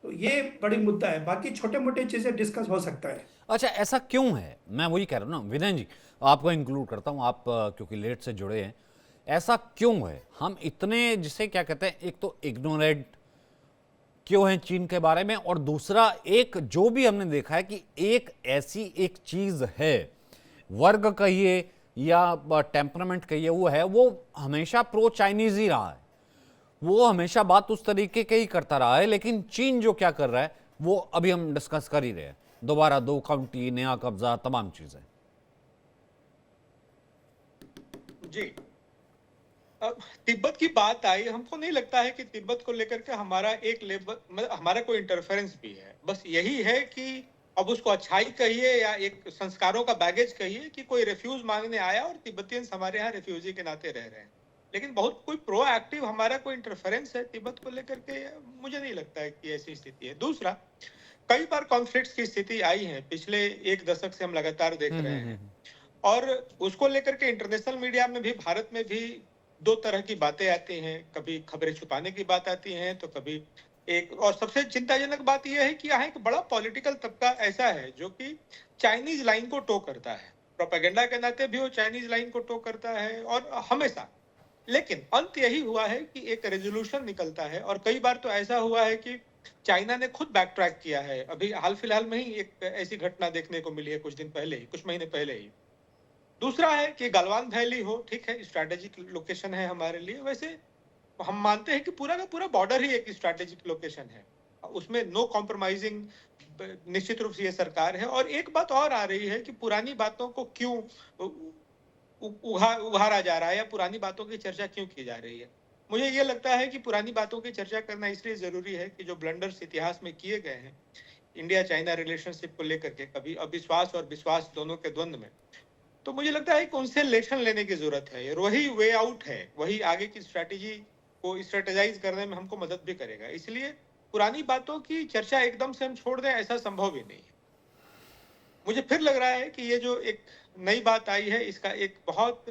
तो ये बड़ी मुद्दा है, बाकी छोटे मोटे चीजें डिस्कस हो सकता है। अच्छा, ऐसा क्यों है? मैं वही कह रहा हूँ ना विनय जी, आपको इंक्लूड करता हूँ, आप क्योंकि लेट से जुड़े हैं। ऐसा क्यों है हम इतने, जिसे क्या कहते हैं, एक तो इग्नोरेंट क्यों है चीन के बारे में, और दूसरा एक जो भी हमने देखा है कि एक ऐसी एक चीज है, वर्ग कहिए या टेम्परामेंट कहिए, वो है, वो हमेशा प्रो चाइनीज ही रहा है, वो हमेशा बात उस तरीके के ही करता रहा है। लेकिन चीन जो क्या कर रहा है वो अभी हम डिस्कस कर ही रहे हैं, दोबारा 2 काउंटी, नया कब्जा, तमाम चीजें। जी, अब तिब्बत की बात आई, हमको नहीं लगता है कि तिब्बत को लेकर के हमारा एक लेवल, मतलब हमारा कोई इंटरफेरेंस भी है। बस यही है कि अब उसको अच्छाई कहिए या एक संस्कारों का बैगेज कहिए कि कोई रेफ्यूज मांगने आया और तिब्बतियंस हमारे यहाँ रेफ्यूजी के नाते रह रहे हैं, लेकिन बहुत कोई प्रोएक्टिव हमारा कोई इंटरफेरेंस है तिब्बत को लेकर के, मुझे नहीं लगता है कि ऐसी स्थिति है। दूसरा, कई बार कॉन्फ्लिक्ट्स की स्थिति आई है, पिछले 1 दशक से हम लगातार देख रहे हैं, और उसको लेकर के इंटरनेशनल मीडिया में भी, भारत में भी 2 तरह की बातें आती हैं। कभी खबरें छुपाने की बात आती हैं, तो कभी एक, और सबसे चिंताजनक बात यह है कि यहाँ एक बड़ा पॉलिटिकल तबका ऐसा है जो कि चाइनीज लाइन को टो करता है, प्रोपेगेंडा के नाते भी वो चाइनीज लाइन को टो करता है और हमेशा। लेकिन अंत यही हुआ है कि एक रेजोल्यूशन निकलता है, और कई बार तो ऐसा हुआ है कि चाइना ने खुद बैक ट्रैक किया है। अभी हाल फिलहाल में ही एक ऐसी घटना देखने को मिली है, कुछ दिन पहले ही, कुछ महीने पहले ही। दूसरा है कि गलवान वैली हो, ठीक है, स्ट्रैटेजिक लोकेशन है हमारे लिए, वैसे हम मानते हैं कि पूरा का पूरा बॉर्डर ही एक स्ट्रैटेजिक लोकेशन है, उसमें नो कॉम्प्रोमाइजिंग निश्चित रूप से ये सरकार है। और एक बात और आ रही है कि पुरानी बातों को क्यों उभारा जा रहा है, या पुरानी बातों की चर्चा क्यों की जा रही है। मुझे ये लगता है कि पुरानी बातों की चर्चा करना इसलिए जरूरी है कि जो ब्लंडर्स इतिहास में किए गए हैं इंडिया चाइना रिलेशनशिप को लेकर के, कभी अविश्वास और विश्वास दोनों के द्वंद्व में, तो मुझे लगता है कि उनसे लेसन लेने की जरूरत है, और वही वे आउट है, वही आगे की स्ट्रैटेजी को स्ट्रेटेजाइज करने में हमको मदद भी करेगा। इसलिए पुरानी बातों की चर्चा एकदम से हम छोड़ दें, ऐसा संभव भी नहीं है। मुझे फिर लग रहा है कि ये जो एक नई बात आई है, इसका एक बहुत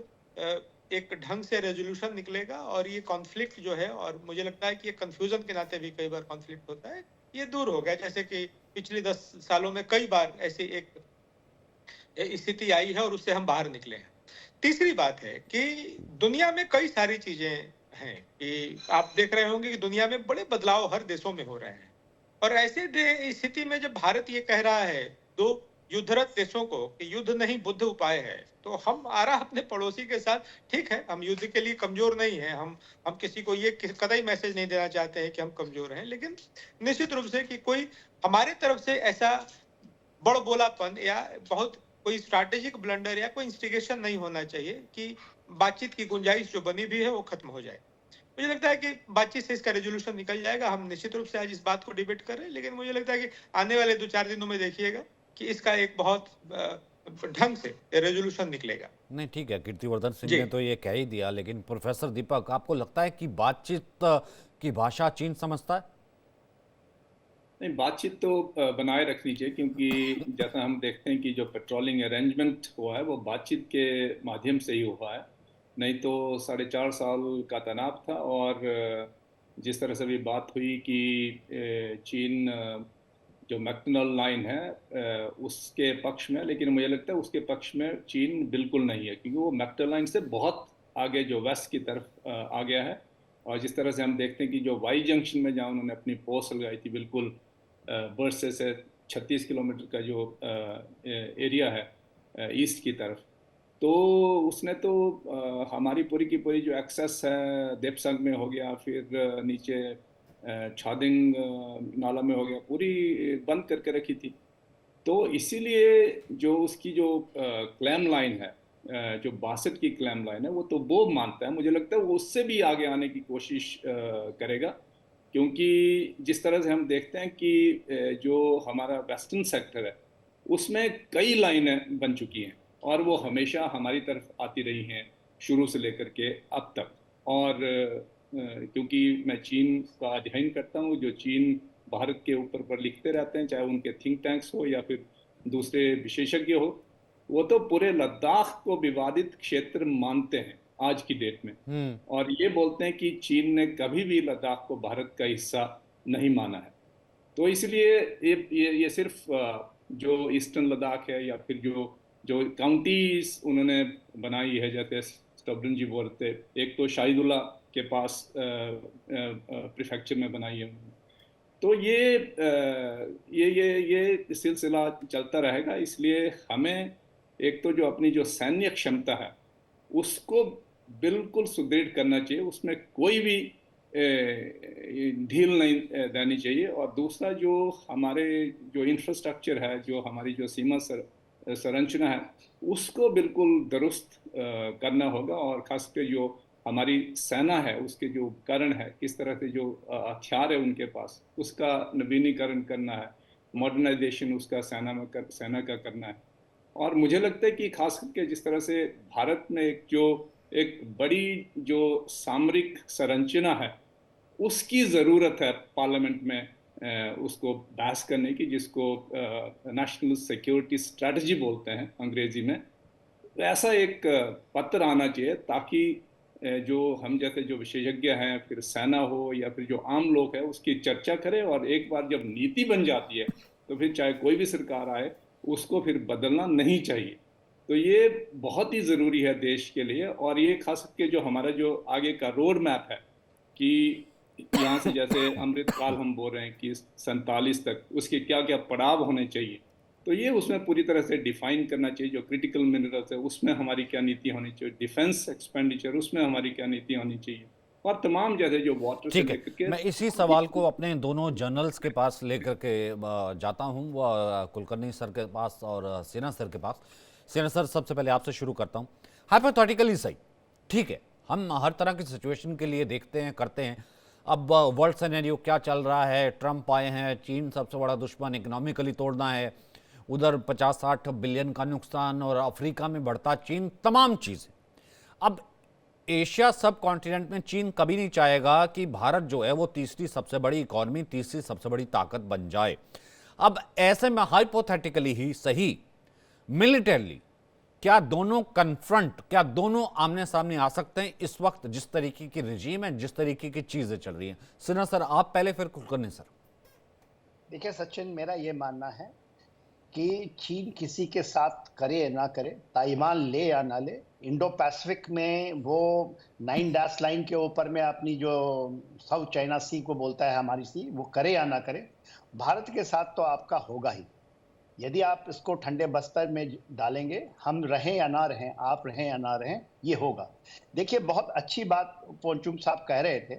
एक ढंग से रेजोल्यूशन निकलेगा, और ये कॉन्फ्लिक्ट जो है, और मुझे लगता है कि ये कंफ्यूजन के नाते भी कई बार कॉन्फ्लिक्ट होता है, ये दूर हो गया। जैसे कि पिछले 10 सालों में कई बार ऐसी एक स्थिति आई है और उससे हम बाहर निकले हैं। तीसरी बात है कि दुनिया में कई सारी चीजें हैं कि आप देख रहे होंगे कि दुनिया में बड़े बदलाव हर देशों में हो रहे हैं, और ऐसे स्थिति में जब भारत ये कह रहा है 2 युद्धरत देशों को कि युद्ध नहीं बुद्ध उपाय है, तो हम आ रहा अपने पड़ोसी के साथ, ठीक है, हम युद्ध के लिए कमजोर नहीं है, हम किसी को ये कतई मैसेज नहीं देना चाहते हैं कि हम कमजोर हैं, लेकिन निश्चित रूप से कि कोई हमारे तरफ से ऐसा बड़बोलापन या बहुत कोई स्ट्रैटेजिक ब्लंडर या कोई इंस्टिगेशन नहीं होना चाहिए कि बातचीत की गुंजाइश जो बनी भी है वो खत्म हो जाए। मुझे लगता है कि बातचीत से इसका रेजोल्यूशन निकल जाएगा। हम निश्चित रूप से आज इस बात को डिबेट कर रहे हैं, लेकिन मुझे लगता है कि आने वाले 2-4 दिनों में देखिएगा कि इसका एक बहुत ढंग से रेजोल्यूशन निकलेगा। नहीं, ठीक है, कीर्तिवर्धन सिंह ने तो ये कह ही दिया, लेकिन प्रोफेसर दीपक, आपको लगता है कि बातचीत की भाषा चीन समझता है? नहीं, बातचीत तो बनाए रखनी चाहिए, क्योंकि जैसा हम देखते हैं कि जो पेट्रोलिंग अरेंजमेंट हुआ है वो बातचीत के माध्यम से ही हुआ है। नहीं तो 4.5 साल का तनाव था, और जिस तरह से भी बात हुई कि चीन जो मैकडोनल्ड लाइन है उसके पक्ष में, लेकिन मुझे लगता है उसके पक्ष में चीन बिल्कुल नहीं है, क्योंकि वो मैकडोनल्ड लाइन से बहुत आगे जो वेस्ट की तरफ आ गया है। और जिस तरह से हम देखते हैं कि जो वाई जंक्शन में जहाँ उन्होंने अपनी पोस्ट लगाई थी, बिल्कुल बर्से से 36 किलोमीटर का जो एरिया है ईस्ट की तरफ, तो उसने तो हमारी पूरी की पूरी जो एक्सेस है देपसंग में हो गया, फिर नीचे छादिंग नाला में हो गया, पूरी बंद करके रखी थी। तो इसीलिए जो उसकी जो क्लेम लाइन है, जो 62 की क्लेम लाइन है, वो तो वो मानता है, मुझे लगता है वो उससे भी आगे आने की कोशिश करेगा, क्योंकि जिस तरह से हम देखते हैं कि जो हमारा वेस्टर्न सेक्टर है उसमें कई लाइनें बन चुकी हैं, और वो हमेशा हमारी तरफ आती रही हैं शुरू से लेकर के अब तक। और क्योंकि मैं चीन का अध्ययन करता हूँ, जो चीन भारत के ऊपर पर लिखते रहते हैं, चाहे उनके थिंक टैंक्स हो या फिर दूसरे विशेषज्ञ हो, वो तो पूरे लद्दाख को विवादित क्षेत्र मानते हैं आज की डेट में, और ये बोलते हैं कि चीन ने कभी भी लद्दाख को भारत का हिस्सा नहीं माना है। तो इसलिए ये सिर्फ जो ईस्टर्न लद्दाख है या फिर जो जो काउंटीज उन्होंने बनाई है, जैसे स्टबरन जी बोलते, एक तो शाहिदुल्ला के पास प्रीफेक्चर में बनाई है, तो ये सिलसिला चलता रहेगा। इसलिए हमें एक तो जो अपनी जो सैन्य क्षमता है उसको बिल्कुल सुदृढ़ करना चाहिए, उसमें कोई भी ढील नहीं देनी चाहिए। और दूसरा जो हमारे जो इंफ्रास्ट्रक्चर है, जो हमारी जो सीमा संरचना है, उसको बिल्कुल दुरुस्त करना होगा, और खासकर जो हमारी सेना है उसके जो उपकरण है, किस तरह से जो हथियार है उनके पास, उसका नवीनीकरण करना है, मॉडर्नाइजेशन उसका सेना का करना है। और मुझे लगता है कि खास करके जिस तरह से भारत में एक बड़ी जो सामरिक संरचना है उसकी ज़रूरत है पार्लियामेंट में उसको बहस करने की, जिसको नेशनल सिक्योरिटी स्ट्रेटजी बोलते हैं अंग्रेजी में। ऐसा एक पत्र आना चाहिए ताकि जो हम जैसे जो विशेषज्ञ हैं, फिर सेना हो या फिर जो आम लोग हैं, उसकी चर्चा करें, और एक बार जब नीति बन जाती है तो फिर चाहे कोई भी सरकार आए उसको फिर बदलना नहीं चाहिए। तो ये बहुत ही ज़रूरी है देश के लिए। और ये खास करके जो हमारा जो आगे का रोड मैप है कि यहाँ से जैसे अमृतकाल हम बोल रहे हैं कि 47 तक उसके क्या क्या पड़ाव होने चाहिए, तो ये उसमें पूरी तरह से डिफाइन करना चाहिए। जो क्रिटिकल मिनरल्स है उसमें हमारी क्या नीति होनी चाहिए, डिफेंस एक्सपेंडिचर उसमें हमारी क्या नीति होनी चाहिए, और तमाम जैसे जो वाटर से लेकर के। मैं इसी सवाल को अपने दोनों जनरल्स के पास लेकर के जाता हूं, वो कुलकर्णी सर के पास और सेना सर के पास। सेना सर, सबसे पहले आपसे शुरू करता हूं। हाइपोथेटिकली सही, ठीक है, हम हर तरह की सिचुएशन के लिए देखते हैं, करते हैं। अब वर्ल्ड सिनेरियो क्या चल रहा है, ट्रंप आए हैं, चीन सबसे बड़ा दुश्मन, इकोनॉमिकली तोड़ना है, उधर 50-60 बिलियन का नुकसान, और अफ्रीका में बढ़ता चीन, तमाम चीज़ें। अब एशिया सब कॉन्टिनेंट में चीन कभी नहीं चाहेगा कि भारत जो है वो तीसरी सबसे बड़ी इकॉनमी, तीसरी सबसे बड़ी ताकत बन जाए। अब ऐसे में हाइपोथेटिकली ही सही, मिलिटरली क्या दोनों कन्फ्रंट, क्या दोनों आमने सामने आ सकते हैं इस वक्त जिस तरीके की रिजीम है, जिस तरीके की चीजें चल रही हैं? सिन्हा सर आप पहले, फिर कुलकर्णी सर। देखिए सचिन, मेरा ये मानना है कि चीन किसी के साथ करे या ना करे, ताइवान ले या ना ले, इंडो पैसिफिक में वो 9 डैश लाइन के ऊपर में अपनी जो साउथ चाइना सी को बोलता है हमारी सी, वो करे या ना करे, भारत के साथ तो आपका होगा ही। यदि आप इसको ठंडे बस्तर में डालेंगे, हम रहें या ना रहें, आप रहें या ना रहें, ये होगा। देखिए, बहुत अच्छी बात पोंचुम साहब कह रहे थे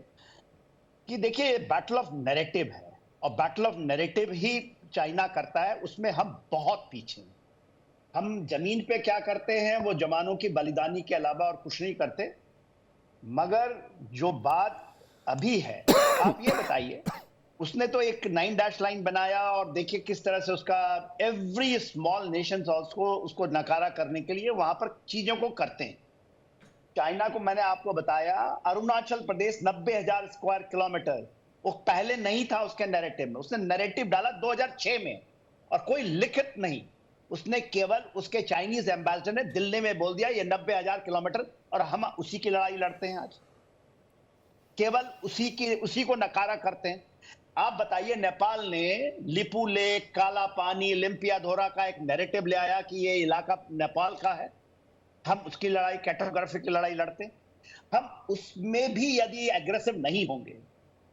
कि देखिए बैटल ऑफ नैरेटिव है, और battle of narrative he China करता है, उसमें हम बहुत पीछे हैं। हम जमीन पे क्या करते हैं वो जवानों की बलिदानी के अलावा और कुछ नहीं करते। मगर जो बात अभी है, आप ये बताइए, उसने तो एक 9 डैश लाइन बनाया, और देखिए किस तरह से उसका एवरी स्मॉल नेशन उसको नकारा करने के लिए वहां पर चीजों को करते हैं। चाइना को मैंने आपको बताया, अरुणाचल प्रदेश 90,000 स्क्वायर किलोमीटर, वो पहले नहीं था उसके नैरेटिव में। उसने नैरेटिव डाला 2006 में, और कोई लिखित नहीं। उसने केवल उसके चाइनीज एम्बेसडर ने दिल्ली में बोल दिया ये 90,000 किलोमीटर, और हम उसी की लड़ाई लड़ते हैं आज, केवल उसी को नकारा करते हैं। आप बताइए, नेपाल ने लिपू लेक, काला पानी, लिम्पियाधोरा का एक नैरेटिव ले आया कि ये इलाका नेपाल का है, हम उसकी लड़ाई, कैटोग्राफी की लड़ाई लड़ते हैं। हम उसमें भी यदि एग्रेसिव नहीं होंगे,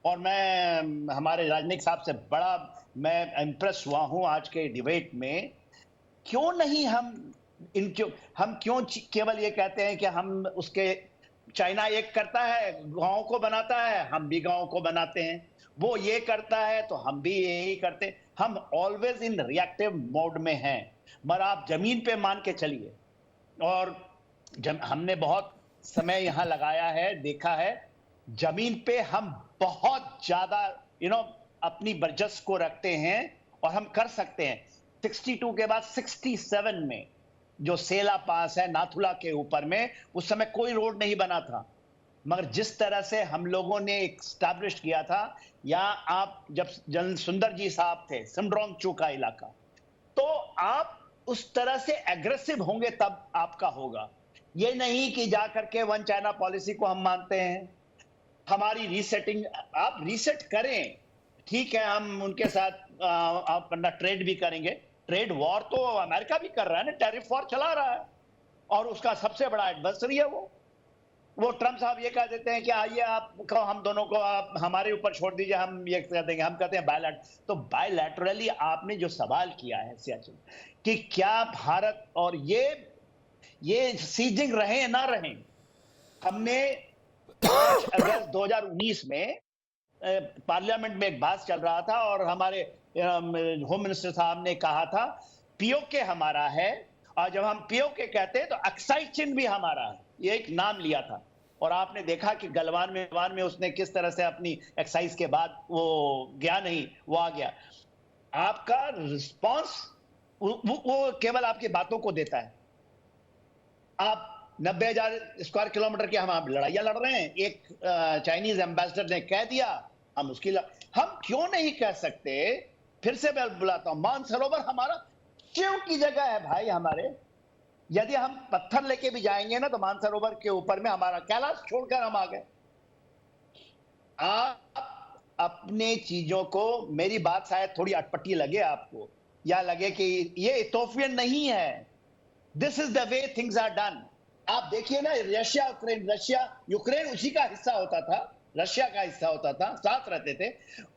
और मैं हमारे राजनीतिक साहब से बड़ा मैं इंप्रेस हुआ हूं आज के डिबेट में, क्यों नहीं हम क्यों केवल ये कहते हैं कि हम उसके, चाइना एक करता है गांव को बनाता है, हम भी गांव को बनाते हैं, वो ये करता है तो हम भी यही करते हैं। हम ऑलवेज इन रिएक्टिव मोड में हैं। मगर आप जमीन पे मान के चलिए, और हमने बहुत समय यहां लगाया है, देखा है, जमीन पे हम बहुत ज्यादा अपनी बर्जस को रखते हैं, और हम कर सकते हैं। 62 के बाद 67 में जो सेला पास है नाथुला के ऊपर में, उस समय कोई रोड नहीं बना था, मगर जिस तरह से हम लोगों ने एस्टैब्लिश किया था, या आप जब जनरल सुंदर जी साहब थे, सिमड्रोंगचू का इलाका, तो आप उस तरह से एग्रेसिव होंगे तब आपका होगा। ये नहीं कि जाकर के वन चाइना पॉलिसी को हम मानते हैं। हमारी रीसेटिंग, आप रीसेट करें, ठीक है, हम उनके साथ अपना ट्रेड भी करेंगे। ट्रेड वॉर तो अमेरिका भी कर रहा है ना, टैरिफ वॉर चला रहा है, और उसका सबसे बड़ा एडवर्सरी है वो ट्रम्प साहब ये कह देते हैं कि आइए आपको, हम दोनों को आप हमारे ऊपर छोड़ दीजिए, हम ये कह देंगे, हम कहते हैं तो बायलैटरली आपने जो सवाल किया है सियाचिन, कि क्या भारत और ये सीजिंग रहे ना रहे, हमने 5 अगस्त 2019 में पार्लियामेंट में एक बात चल रहा था, और हमारे होम मिनिस्टर साहब ने कहा था पीओके हमारा है, और जब हम पीओके कहते हैं तो अक्साई चिन्ह भी हमारा है, ये एक नाम लिया था। और आपने देखा कि गलवान में उसने किस तरह से अपनी एक्साइज के बाद वो गया नहीं, वो आ गया। आपका रिस्पॉन्स वो केवल आपकी बातों को देता है। आप 90,000 स्क्वायर किलोमीटर की हम लड़ाइयां लड़ रहे हैं, एक चाइनीज एम्बेसडर ने कह दिया, हम हम क्यों नहीं कह सकते? फिर से मैं बुलाता हूं, मानसरोवर हमारा शिव की जगह है भाई हमारे। यदि हम पत्थर लेके भी जाएंगे ना, तो मानसरोवर के ऊपर में हमारा, कैलाश छोड़कर हम आ गए। आप अपने चीजों को, मेरी बात शायद थोड़ी अटपटी लगे आपको, या लगे कि ये इथोपियन नहीं है, this is the way things are done. आप देखिए ना, रशिया यूक्रेन उसी का हिस्सा होता था, रशिया का हिस्सा होता था, साथ रहते थे।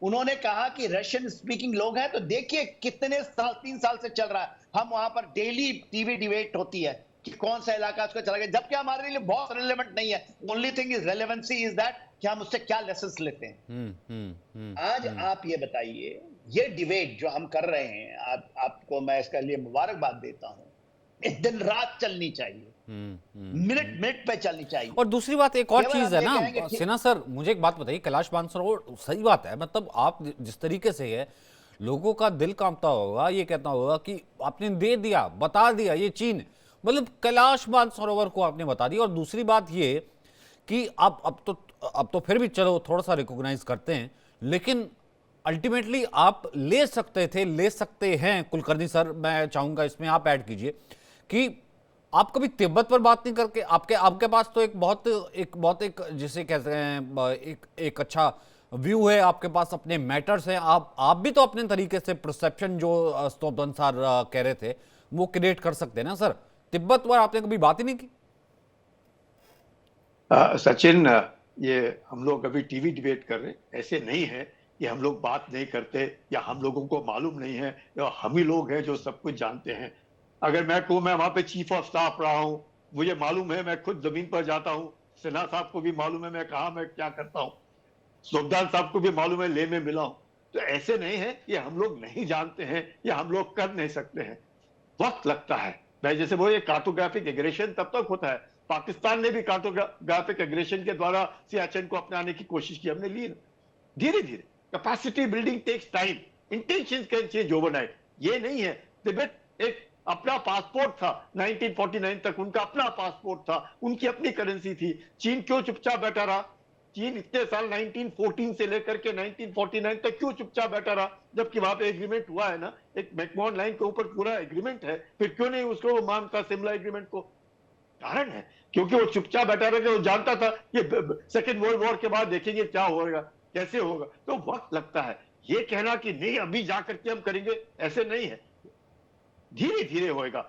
उन्होंने कहा कि रशियन स्पीकिंग लोग हैं, तो देखिए कितने साल, 3 साल से चल रहा है, हम वहां पर डेली टीवी डिबेट होती है कि कौन सा इलाका उसको चला गया, जबकि हमारे लिए बहुत रेलेवेंट नहीं है। Only thing is relevancy is that कि हम उससे क्या लेसन्स लेते हैं। आज आप ये बताइए, ये डिबेट जो हम कर रहे हैं, आपको मैं इसके लिए मुबारकबाद देता हूं, दिन रात चलनी चाहिए, मिनट पे चलनी चाहिए। और दूसरी बात, एक और चीज है ना सिन्हा सर, मुझे एक बात बताइए, कैलाश मानसरोवर, सही बात है, मतलब आप जिस तरीके से है, लोगों का दिल कांपता होगा, ये कहता होगा कि आपने दे दिया, बता दिया ये चीन, मतलब कैलाश मानसरोवर को आपने बता दिया। और दूसरी बात ये कि अब तो फिर भी चलो थोड़ा सा रिकॉग्नाइज करते हैं, लेकिन अल्टीमेटली आप ले सकते हैं कुलकर्णी सर, मैं चाहूंगा इसमें आप ऐड कीजिए कि आप कभी तिब्बत पर बात नहीं करके, आपके पास तो एक जिसे कहते हैं एक अच्छा व्यू है, आपके पास अपने मैटर्स हैं, आप भी तो अपने तरीके से परसेप्शन जो स्तोभन सर कह रहे थे वो क्रिएट कर सकते हैं ना सर। तिब्बत पर आपने कभी बात ही नहीं की। सचिन, ये हम लोग अभी टीवी डिबेट कर रहे हैं, ऐसे नहीं है कि हम लोग बात नहीं करते या हम लोगों को मालूम नहीं है, या हम ही लोग हैं जो सब कुछ जानते हैं। अगर मैं कहूँ, मैं वहां पे चीफ ऑफ स्टाफ रहा हूँ, मुझे मालूम है, मैं खुद जमीन पर जाता हूँ, सिन्हा साहब को भी मालूम है मैं कहा मैं क्या करता हूँ, सोबदार साहब को भी मालूम है, ले में मिला हूँ। तो ऐसे नहीं है कि हम लोग नहीं जानते हैं या हम लोग कर नहीं सकते हैं, वक्त लगता है। मैं जैसे वो ये कार्टोग्राफिक एग्रेशन तब तक होता है, पाकिस्तान ने भी कार्टोग्राफिक एग्रेशन के द्वारा सियाचिन को अपनाने की कोशिश की, हमने ली। धीरे धीरे capacity building takes time, intention can change overnight. ये नहीं है, तिब्बत एक अपना पासपोर्ट था, 1949 तक उनका अपना पासपोर्ट था, उनकी अपनी करेंसी थी। चीन क्यों चुपचाप बैठा रहा? चीन इतने साल 1914 से लेकर के 1949 तक क्यों चुपचाप बैठा रहा, जबकि वहां पे एग्रीमेंट हुआ है ना, एक मैकमोहन लाइन के ऊपर पूरा एग्रीमेंट है, फिर क्यों नहीं उसको वो मानता सिमला एग्रीमेंट को? कारण है क्योंकि वो चुपचाप बैठा रहा, वो जानता था कि सेकेंड वर्ल्ड वॉर के बाद देखेंगे क्या होगा, कैसे होगा, तो वक्त लगता है। ये कहना कि नहीं अभी जाकर के हम करेंगे, ऐसे नहीं है, धीरे धीरे होएगा।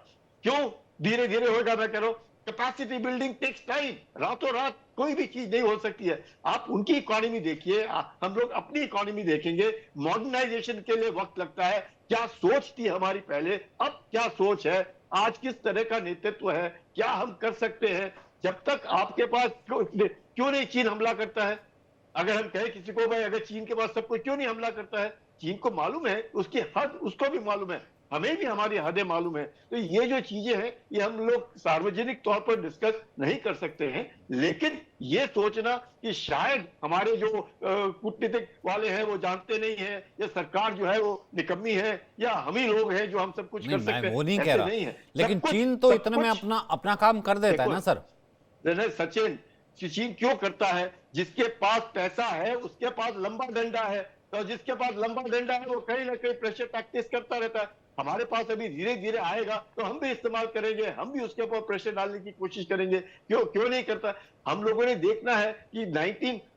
क्यों धीरे धीरे होएगा मैं कह रहा हूं, कैपेसिटी बिल्डिंग टेक्स टाइम, रातों रात कोई भी चीज नहीं हो सकती है। आप उनकी इकोनॉमी देखिए, हम लोग अपनी इकोनॉमी देखेंगे, मॉडर्नाइजेशन के लिए वक्त लगता है। क्या सोच थी हमारी पहले, अब क्या सोच है, आज किस तरह का नेतृत्व है, क्या हम कर सकते हैं? जब तक आपके पास क्यों नहीं चीन हमला करता है? अगर हम कहें किसी को भाई अगर चीन के पास सब कुछ क्यों नहीं हमला करता है? चीन को मालूम है उसकी हद, उसको भी मालूम है, हमें भी हमारी हदें मालूम है। तो ये जो चीजें हैं ये हम लोग सार्वजनिक तौर पर डिस्कस नहीं कर सकते हैं, लेकिन ये सोचना कि शायद हमारे जो कूटनीतिक वाले हैं वो जानते नहीं है, या सरकार जो है वो निकम्मी है, या हम ही लोग हैं जो हम सब कुछ कर सकते हैं, वो नहीं कह ऐसे रहा, नहीं है। लेकिन चीन तो इतने में अपना काम कर देता है ना सर। सचिन, चीन क्यों करता है? जिसके पास पैसा है उसके पास लंबा डंडा है, तो जिसके पास लंबा डंडा है वो कहीं ना कहीं प्रेशर टैक्टिस करता रहता है। हमारे पास अभी धीरे धीरे आएगा तो हम भी इस्तेमाल करेंगे, हम भी उसके ऊपर प्रेशर डालने की कोशिश करेंगे। क्यों नहीं करता? हम लोगों ने देखना है कि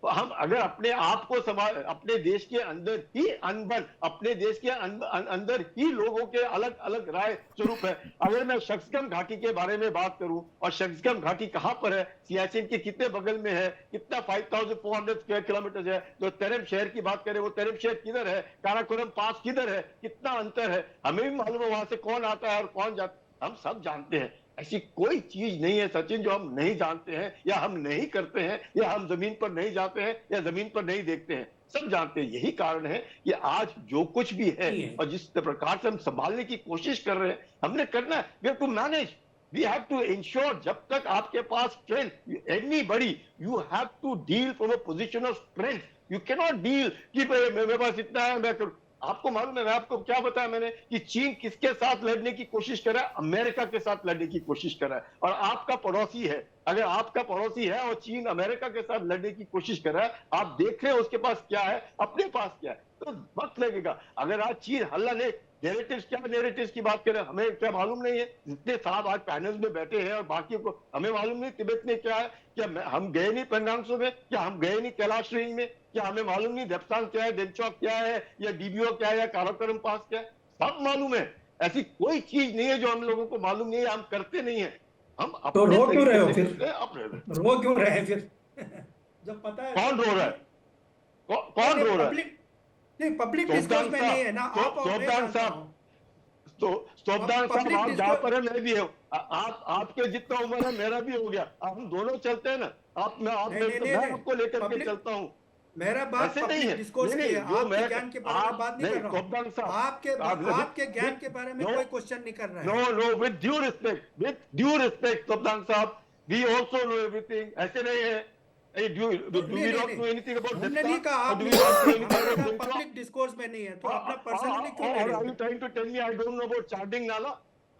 हम अगर अपने आप को अपने देश के अंदर ही अनबन, अपने देश के अंदर ही लोगों के अलग अलग राय स्वरूप है। अगर मैं शक्सगम घाटी के बारे में बात करूं, और शक्सगम घाटी कहां पर है, सियाचिन के कितने बगल में है, कितना 5400 स्क्वायर किलोमीटर है। जो तेरेम शहर की बात करें, वो तेरेम शहर किधर है, काराकोरम पास किधर है, कितना अंतर है, हमें भी मालूम है वहां से कौन आता है और कौन जाता, हम सब जानते हैं। ऐसी कोई चीज नहीं है सचिन जो हम नहीं जानते हैं, या हम नहीं करते हैं, या हम जमीन पर नहीं जाते हैं, या जमीन पर नहीं देखते हैं, सब जानते हैं। यही कारण है कि आज जो कुछ भी है और जिस प्रकार से हम संभालने की कोशिश कर रहे हैं, हमने करना है, we have to manage, we have to ensure. जब तक आपके पास strength, anybody, you have to deal from a position of strength. You can not deal कि मेरे पास इतना है मैं करूं। आपको मालूम है, मैं आपको क्या बताया मैंने, कि चीन किसके साथ लड़ने की कोशिश कर रहा है? अमेरिका के साथ लड़ने की कोशिश कर रहा है। और आपका पड़ोसी है, अगर आपका पड़ोसी है और चीन अमेरिका के साथ लड़ने की कोशिश कर रहा है, आप देख रहे हैं उसके पास क्या है, अपने पास क्या है, तो वक्त लगेगा। अगर आज चीन हल्ला ले, नेरेटिव्स क्या, नेरेटिव्स की बात करें, हमें क्या मालूम नहीं है? जितने साहब आज पैनल में बैठे हैं और बाकी को हमें मालूम नहीं तिब्बत में क्या है, क्या हम गए नहीं पेंगांगसो में, क्या हम गए नहीं कैलाश रेंज में, क्या हमें मालूम नहीं देपसांग क्या है, देमचौक क्या है, या डीबीओ क्या है, या काराकोरम पास क्या है, सब मालूम है। ऐसी कोई चीज नहीं है जो हम लोगों को मालूम नहीं है, हम करते नहीं है। हम तो रो क्यों रहे हो फिर? रो क्यों रहे हैं फिर? जब पता है कौन रो रहा है, कौन रो रहा है? नहीं, पब्लिक डिस्कोर्स में नहीं है ना आप और मैं जानता हूं। तो सोबदान साहब, आप जहां पर है मैं भी हूं, आपके जितना उम्र है मेरा भी हो गया, हम दोनों चलते हैं ना। मैं आपको लेकर के चलता हूं। मेरा बात पब्लिक डिस्कोर्स की है, आपके ज्ञान के बारे में बात नहीं कर रहा हूं। आपके ज्ञान के बारे में कोई क्वेश्चन नहीं कर रहा है। नो, विद ड्यू रिस्पेक्ट सोबदान साहब, वी आल्सो नो एवरीथिंग। ऐसे नहीं है, do we not know anything about that? हमने नहीं कहा पब्लिक डिस्कोर्स में नहीं है, तो अपना पर्सनली क्यों ले रहे हो? Are you trying to tell me I don't know about Charding Nala?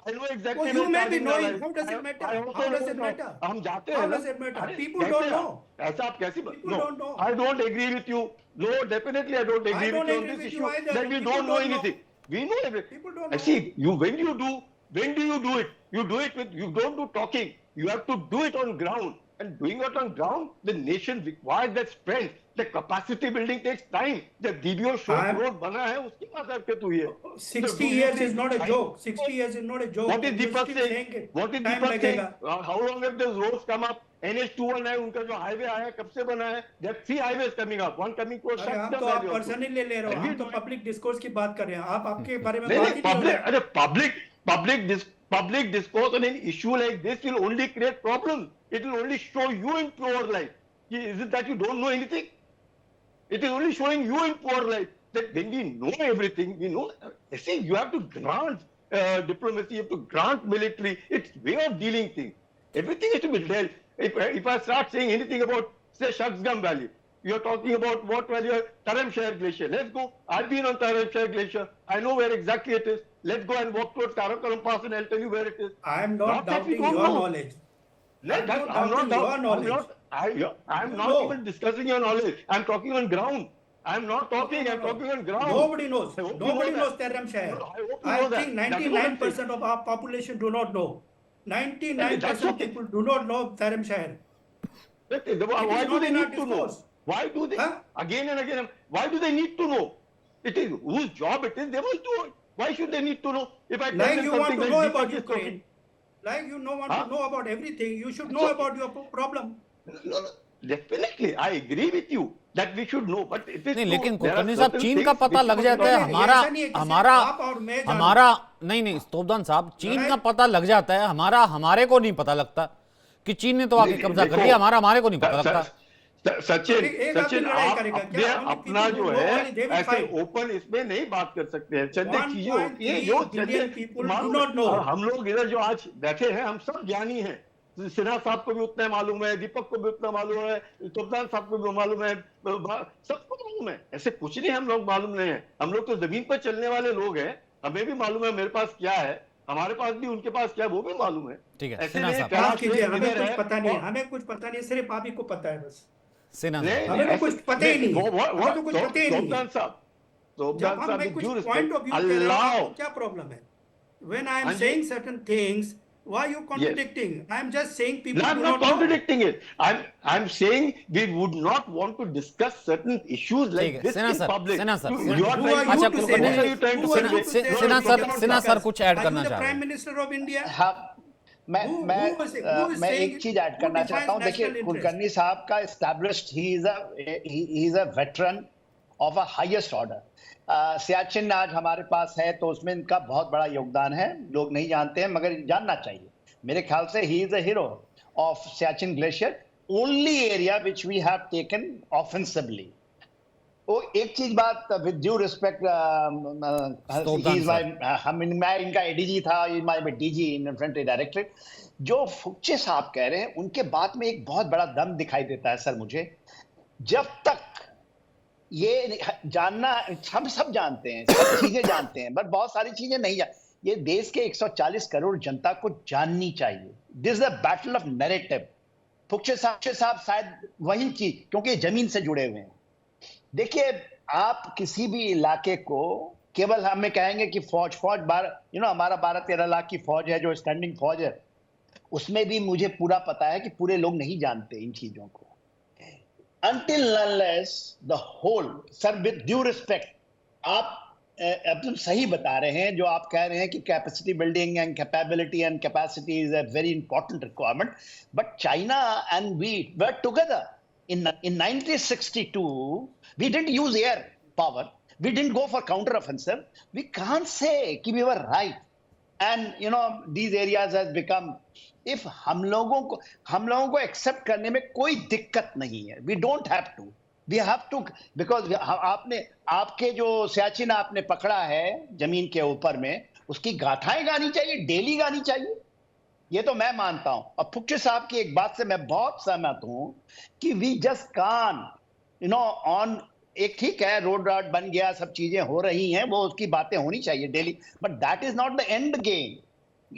I know exactly. You may be knowing. How does it matter? How does it matter? हम जाते हैं। How does it matter? People don't know. ऐसा आप कैसे? People don't know. I don't agree with you. No, definitely I don't agree with you on this issue. That we don't know anything. We know everything. People don't know. See, when do you do it? You do it with, you don't do talking. You have to do it on ground. And doing it on ground, the nation requires that strength. The capacity building takes time. The DBO road बना है, उसकी बात आपके तो ये 60 years is not a joke. 60 years is not a joke. What is Deepak saying? What is Deepak saying? How long have those roads come up? NH21 है, उनका जो हाईवे आया कब से बना है? There are 3 highways coming up. One coming close. हम तो आप पर्सनली ले रहे हो, हम तो पब्लिक डिस्कोर्स की बात कर रहे हैं, आप आपके बारे में बात ही नहीं कर रहे। Public discourse on an issue like this will only create problems. It will only show you in poor light. Is it that you don't know anything? It is only showing you in poor light. That when we know everything, we know. See, you have to grant diplomacy, you have to grant military. It's way of dealing things. Everything is to be dealt. If I start saying anything about, say, Shaksgam Valley, you are talking about what valley? Dharamshire Glacier. Let's go. I've been on Dharamshire Glacier. I know where exactly it is. Let's go and walk towards Karakoram Pass and I'll tell you where it is. I am not doubting your knowledge. I'm not I'm not No. even discussing your knowledge. I'm talking on ground. I'm not talking. I'm talking on ground. Nobody knows. I hope you Nobody know knows that. Dharamshahar. No, I hope you I know that. think That is what I'm 99% of our population do not know. 99% That's okay. people do not know Dharamshahar. Why It is do not they in our need to know? discourse. Why do they? Huh? Again and again, why do they need to know? It is whose job it is, they must do it. Why should they need to know? If I tell Like them you want something to like know Deepak about is Ukraine, talking, like you want Huh? to know about everything, you should It's know okay. about your problem. no, definitely, I agree with you that we should know, but it is नहीं, true, लेकिन there are Kulkarni साहब, certain चीन का things पता which लग you जाता must है, not know. हमारा ऐसा नहीं है कि हमारा सिर्फ आप और मैं जानूं। हमारा नहीं, तोपदान साहब, चीन लड़ाई- का पता लग जाता है, हमारा हमारे को नहीं पता लगता कि चीन ने तो आके नहीं, कब्जा कर देखो, लिया, हमारे को नहीं पता स- लगता। सचिन एक आदमी सचिन लड़ाई आप करेगा अपने क्या? Only अपना people जो who know है only they will ऐसे fight. ओपन इसमें नहीं बात कर सकते हैं। चंद एक चीजें होती हैं 1.3 जो billion चंद people do मालूम not know. हम लोग इधर जो आज बैठे हैं हम सब ज्ञानी हैं। सिन्हा साहब को भी उतना मालूम है, दीपक को भी उतना मालूम है, तोपदान साहब को भी मालूम है, सबको मालूम है। ऐसे कुछ नहीं हम लोग मालूम नहीं है। हम लोग तो जमीन पर चलने वाले लोग हैं, हमें भी मालूम है मेरे पास क्या है, हमारे पास भी उनके पास क्या है वो भी मालूम है। ठीक है, ऐसे सिन्हा नहीं साहब। कैलाश माफ कीजिए, में हमें इधर कुछ है पता नहीं है, और- हमें कुछ पता नहीं है, सिर्फ आप ही को पता है बस। सिन्हा नहीं, साहब, हमें तो कुछ पता ही नहीं है, हमें तो कुछ पता ही नहीं है। तोपदान साहब, जब हम मैं with कुछ due point respect, of view कह रहा हूँ, आपको allow क्या प्रॉब्लम है? When I am हाँ जी। saying certain things, why you contradicting? I am just saying people No, I'm do not not know. contradicting it. I'm saying we would not want to discuss certain issues ठीक like है, this Sinha in sir, public. Sinha sir, You Sinha- are Who trying are to- you अच्छा, to कुछ say नहीं, that? Who are you trying to Who are you convey? to Sinha- say Sinha that? Sir- We cannot Sinha sir discuss? कुछ add Are करना you the चाह रहे Prime हैं। Minister of India? हाँ मैं Who- मैं who is- who is मैं saying- एक चीज ऐड who करना defines चाहता हूँ। देखिए national interest? कुलकर्णी साहब का established he is a veteran of a highest order. Siachen आज हमारे पास है तो उसमें इनका बहुत बड़ा योगदान है, लोग नहीं जानते हैं मगर जानना चाहिए। मेरे ख्याल से he is a hero of Siachen glacier, only area which we have taken offensively. वो एक चीज बात विद ड्यू रिस्पेक्ट, मैं इनका एडीजी था, my DG in front directorate. जो फुक्चे साहब कह रहे हैं उनके बात में एक बहुत बड़ा दम दिखाई देता है सर मुझे। जब तक ये जानना, हम सब जानते हैं, सब चीजें जानते हैं, बट बहुत सारी चीजें नहीं जान, ये देश के 140 करोड़ जनता को जाननी चाहिए। This is the battle of narrative. फुक्चे साहब शायद वही चीज, क्योंकि जमीन से जुड़े हुए हैं। देखिए आप किसी भी इलाके को केवल हमें कहेंगे कि फौज हमारा 12-13 लाख की फौज है जो स्टैंडिंग फौज है, उसमें भी मुझे पूरा पता है कि पूरे लोग नहीं जानते इन चीजों को। Until unless the whole, sir, with due respect, आप एकदम सही बता रहे हैं जो आप कह रहे हैं कि capacity building and capability and capacity is a very important requirement, but China and we were together in 1962. We didn't use air power, we didn't go for counter offensive. We can't say कि we were right, and these areas has become, if हम लोगों को accept करने में कोई दिक्कत नहीं है, we don't have to, we have to, because आपके जो सियाचिन आपने पकड़ा है जमीन के ऊपर में, उसकी गाथाएं गानी चाहिए, डेली गानी चाहिए, ये तो मैं मानता हूं। और फुक्चे साहब की एक बात से मैं बहुत सहमत हूं कि वी जस्ट कान ऑन, एक ठीक है रोड बन गया, सब चीजें हो रही हैं, वो उसकी बातें होनी चाहिए daily, but that is not the end game.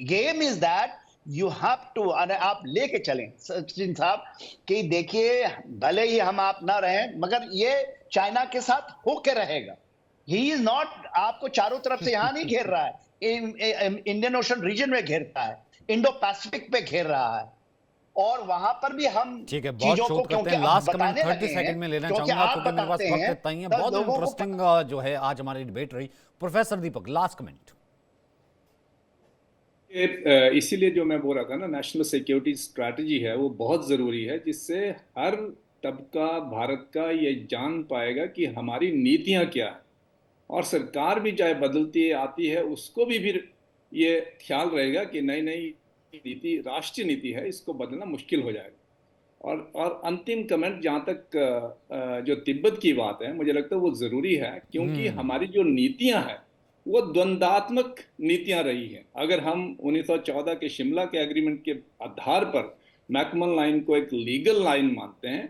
Game is that you have to, आप लेके चलें सचिन साहब कि देखिए भले ही हम आप ना रहें मगर ये चाइना के साथ होके रहेगा। ही इज नॉट आपको चारों तरफ से यहां नहीं घेर रहा है, इंडियन ओशन रीजन में घेरता है, इंडो पैसिफिक पे घेर रहा है, और वहां पर भी हम ठीक है, बहुत चीजों को शोध करते हैं। क्योंकि लास्ट आप कमेंट बताने 30 लगे हैं, सेकंड में लेना क्योंकि चाहूंगा आप क्योंकि मेरे पास बताते वक्त हैं, इतना ही है। तो बहुत लोगों को इंटरेस्टिंग जो है आज हमारी डिबेट रही। प्रोफेसर दीपक, लास्ट कमेंट। इसीलिए जो मैं बोल रहा था ना, नेशनल सिक्योरिटी स्ट्रैटेजी है वो बहुत ज़रूरी है, जिससे हर तबका भारत का ये जान पाएगा कि हमारी नीतियां क्या है, और सरकार भी चाहे बदलती आती है उसको भी फिर ये ख्याल रहेगा कि नई नई नीति राष्ट्रीय नीति है, इसको बदलना मुश्किल हो जाएगा। और अंतिम कमेंट जहाँ तक जो तिब्बत की बात है, मुझे लगता है वो ज़रूरी है, क्योंकि हमारी जो नीतियां हैं वो द्वंद्वात्मक नीतियां रही हैं। अगर हम 1914 के शिमला के एग्रीमेंट के आधार पर मैकमोहन लाइन को एक लीगल लाइन मानते हैं,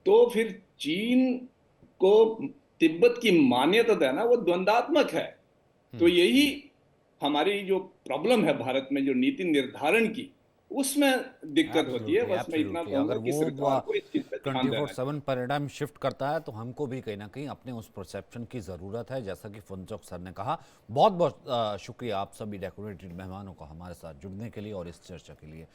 तो फिर चीन को तिब्बत की मान्यता देना वो द्वंद्वात्मक है। तो यही हमारी जो प्रॉब्लम है भारत में जो नीति निर्धारण की, उसमें दिक्कत होती है। बस मैं इतना Absolutely. कहूंगा अगर कि वो सरकार को इस चीज पर ध्यान देना 24/7 पैराडाइम शिफ्ट करता है तो हमको भी कहीं ना कहीं अपने उस परसेप्शन की ज़रूरत है, जैसा कि फुनचुक सर ने कहा। बहुत बहुत शुक्रिया आप सभी डेकोरेटेड मेहमानों का हमारे साथ जुड़ने के लिए और इस चर्चा के लिए।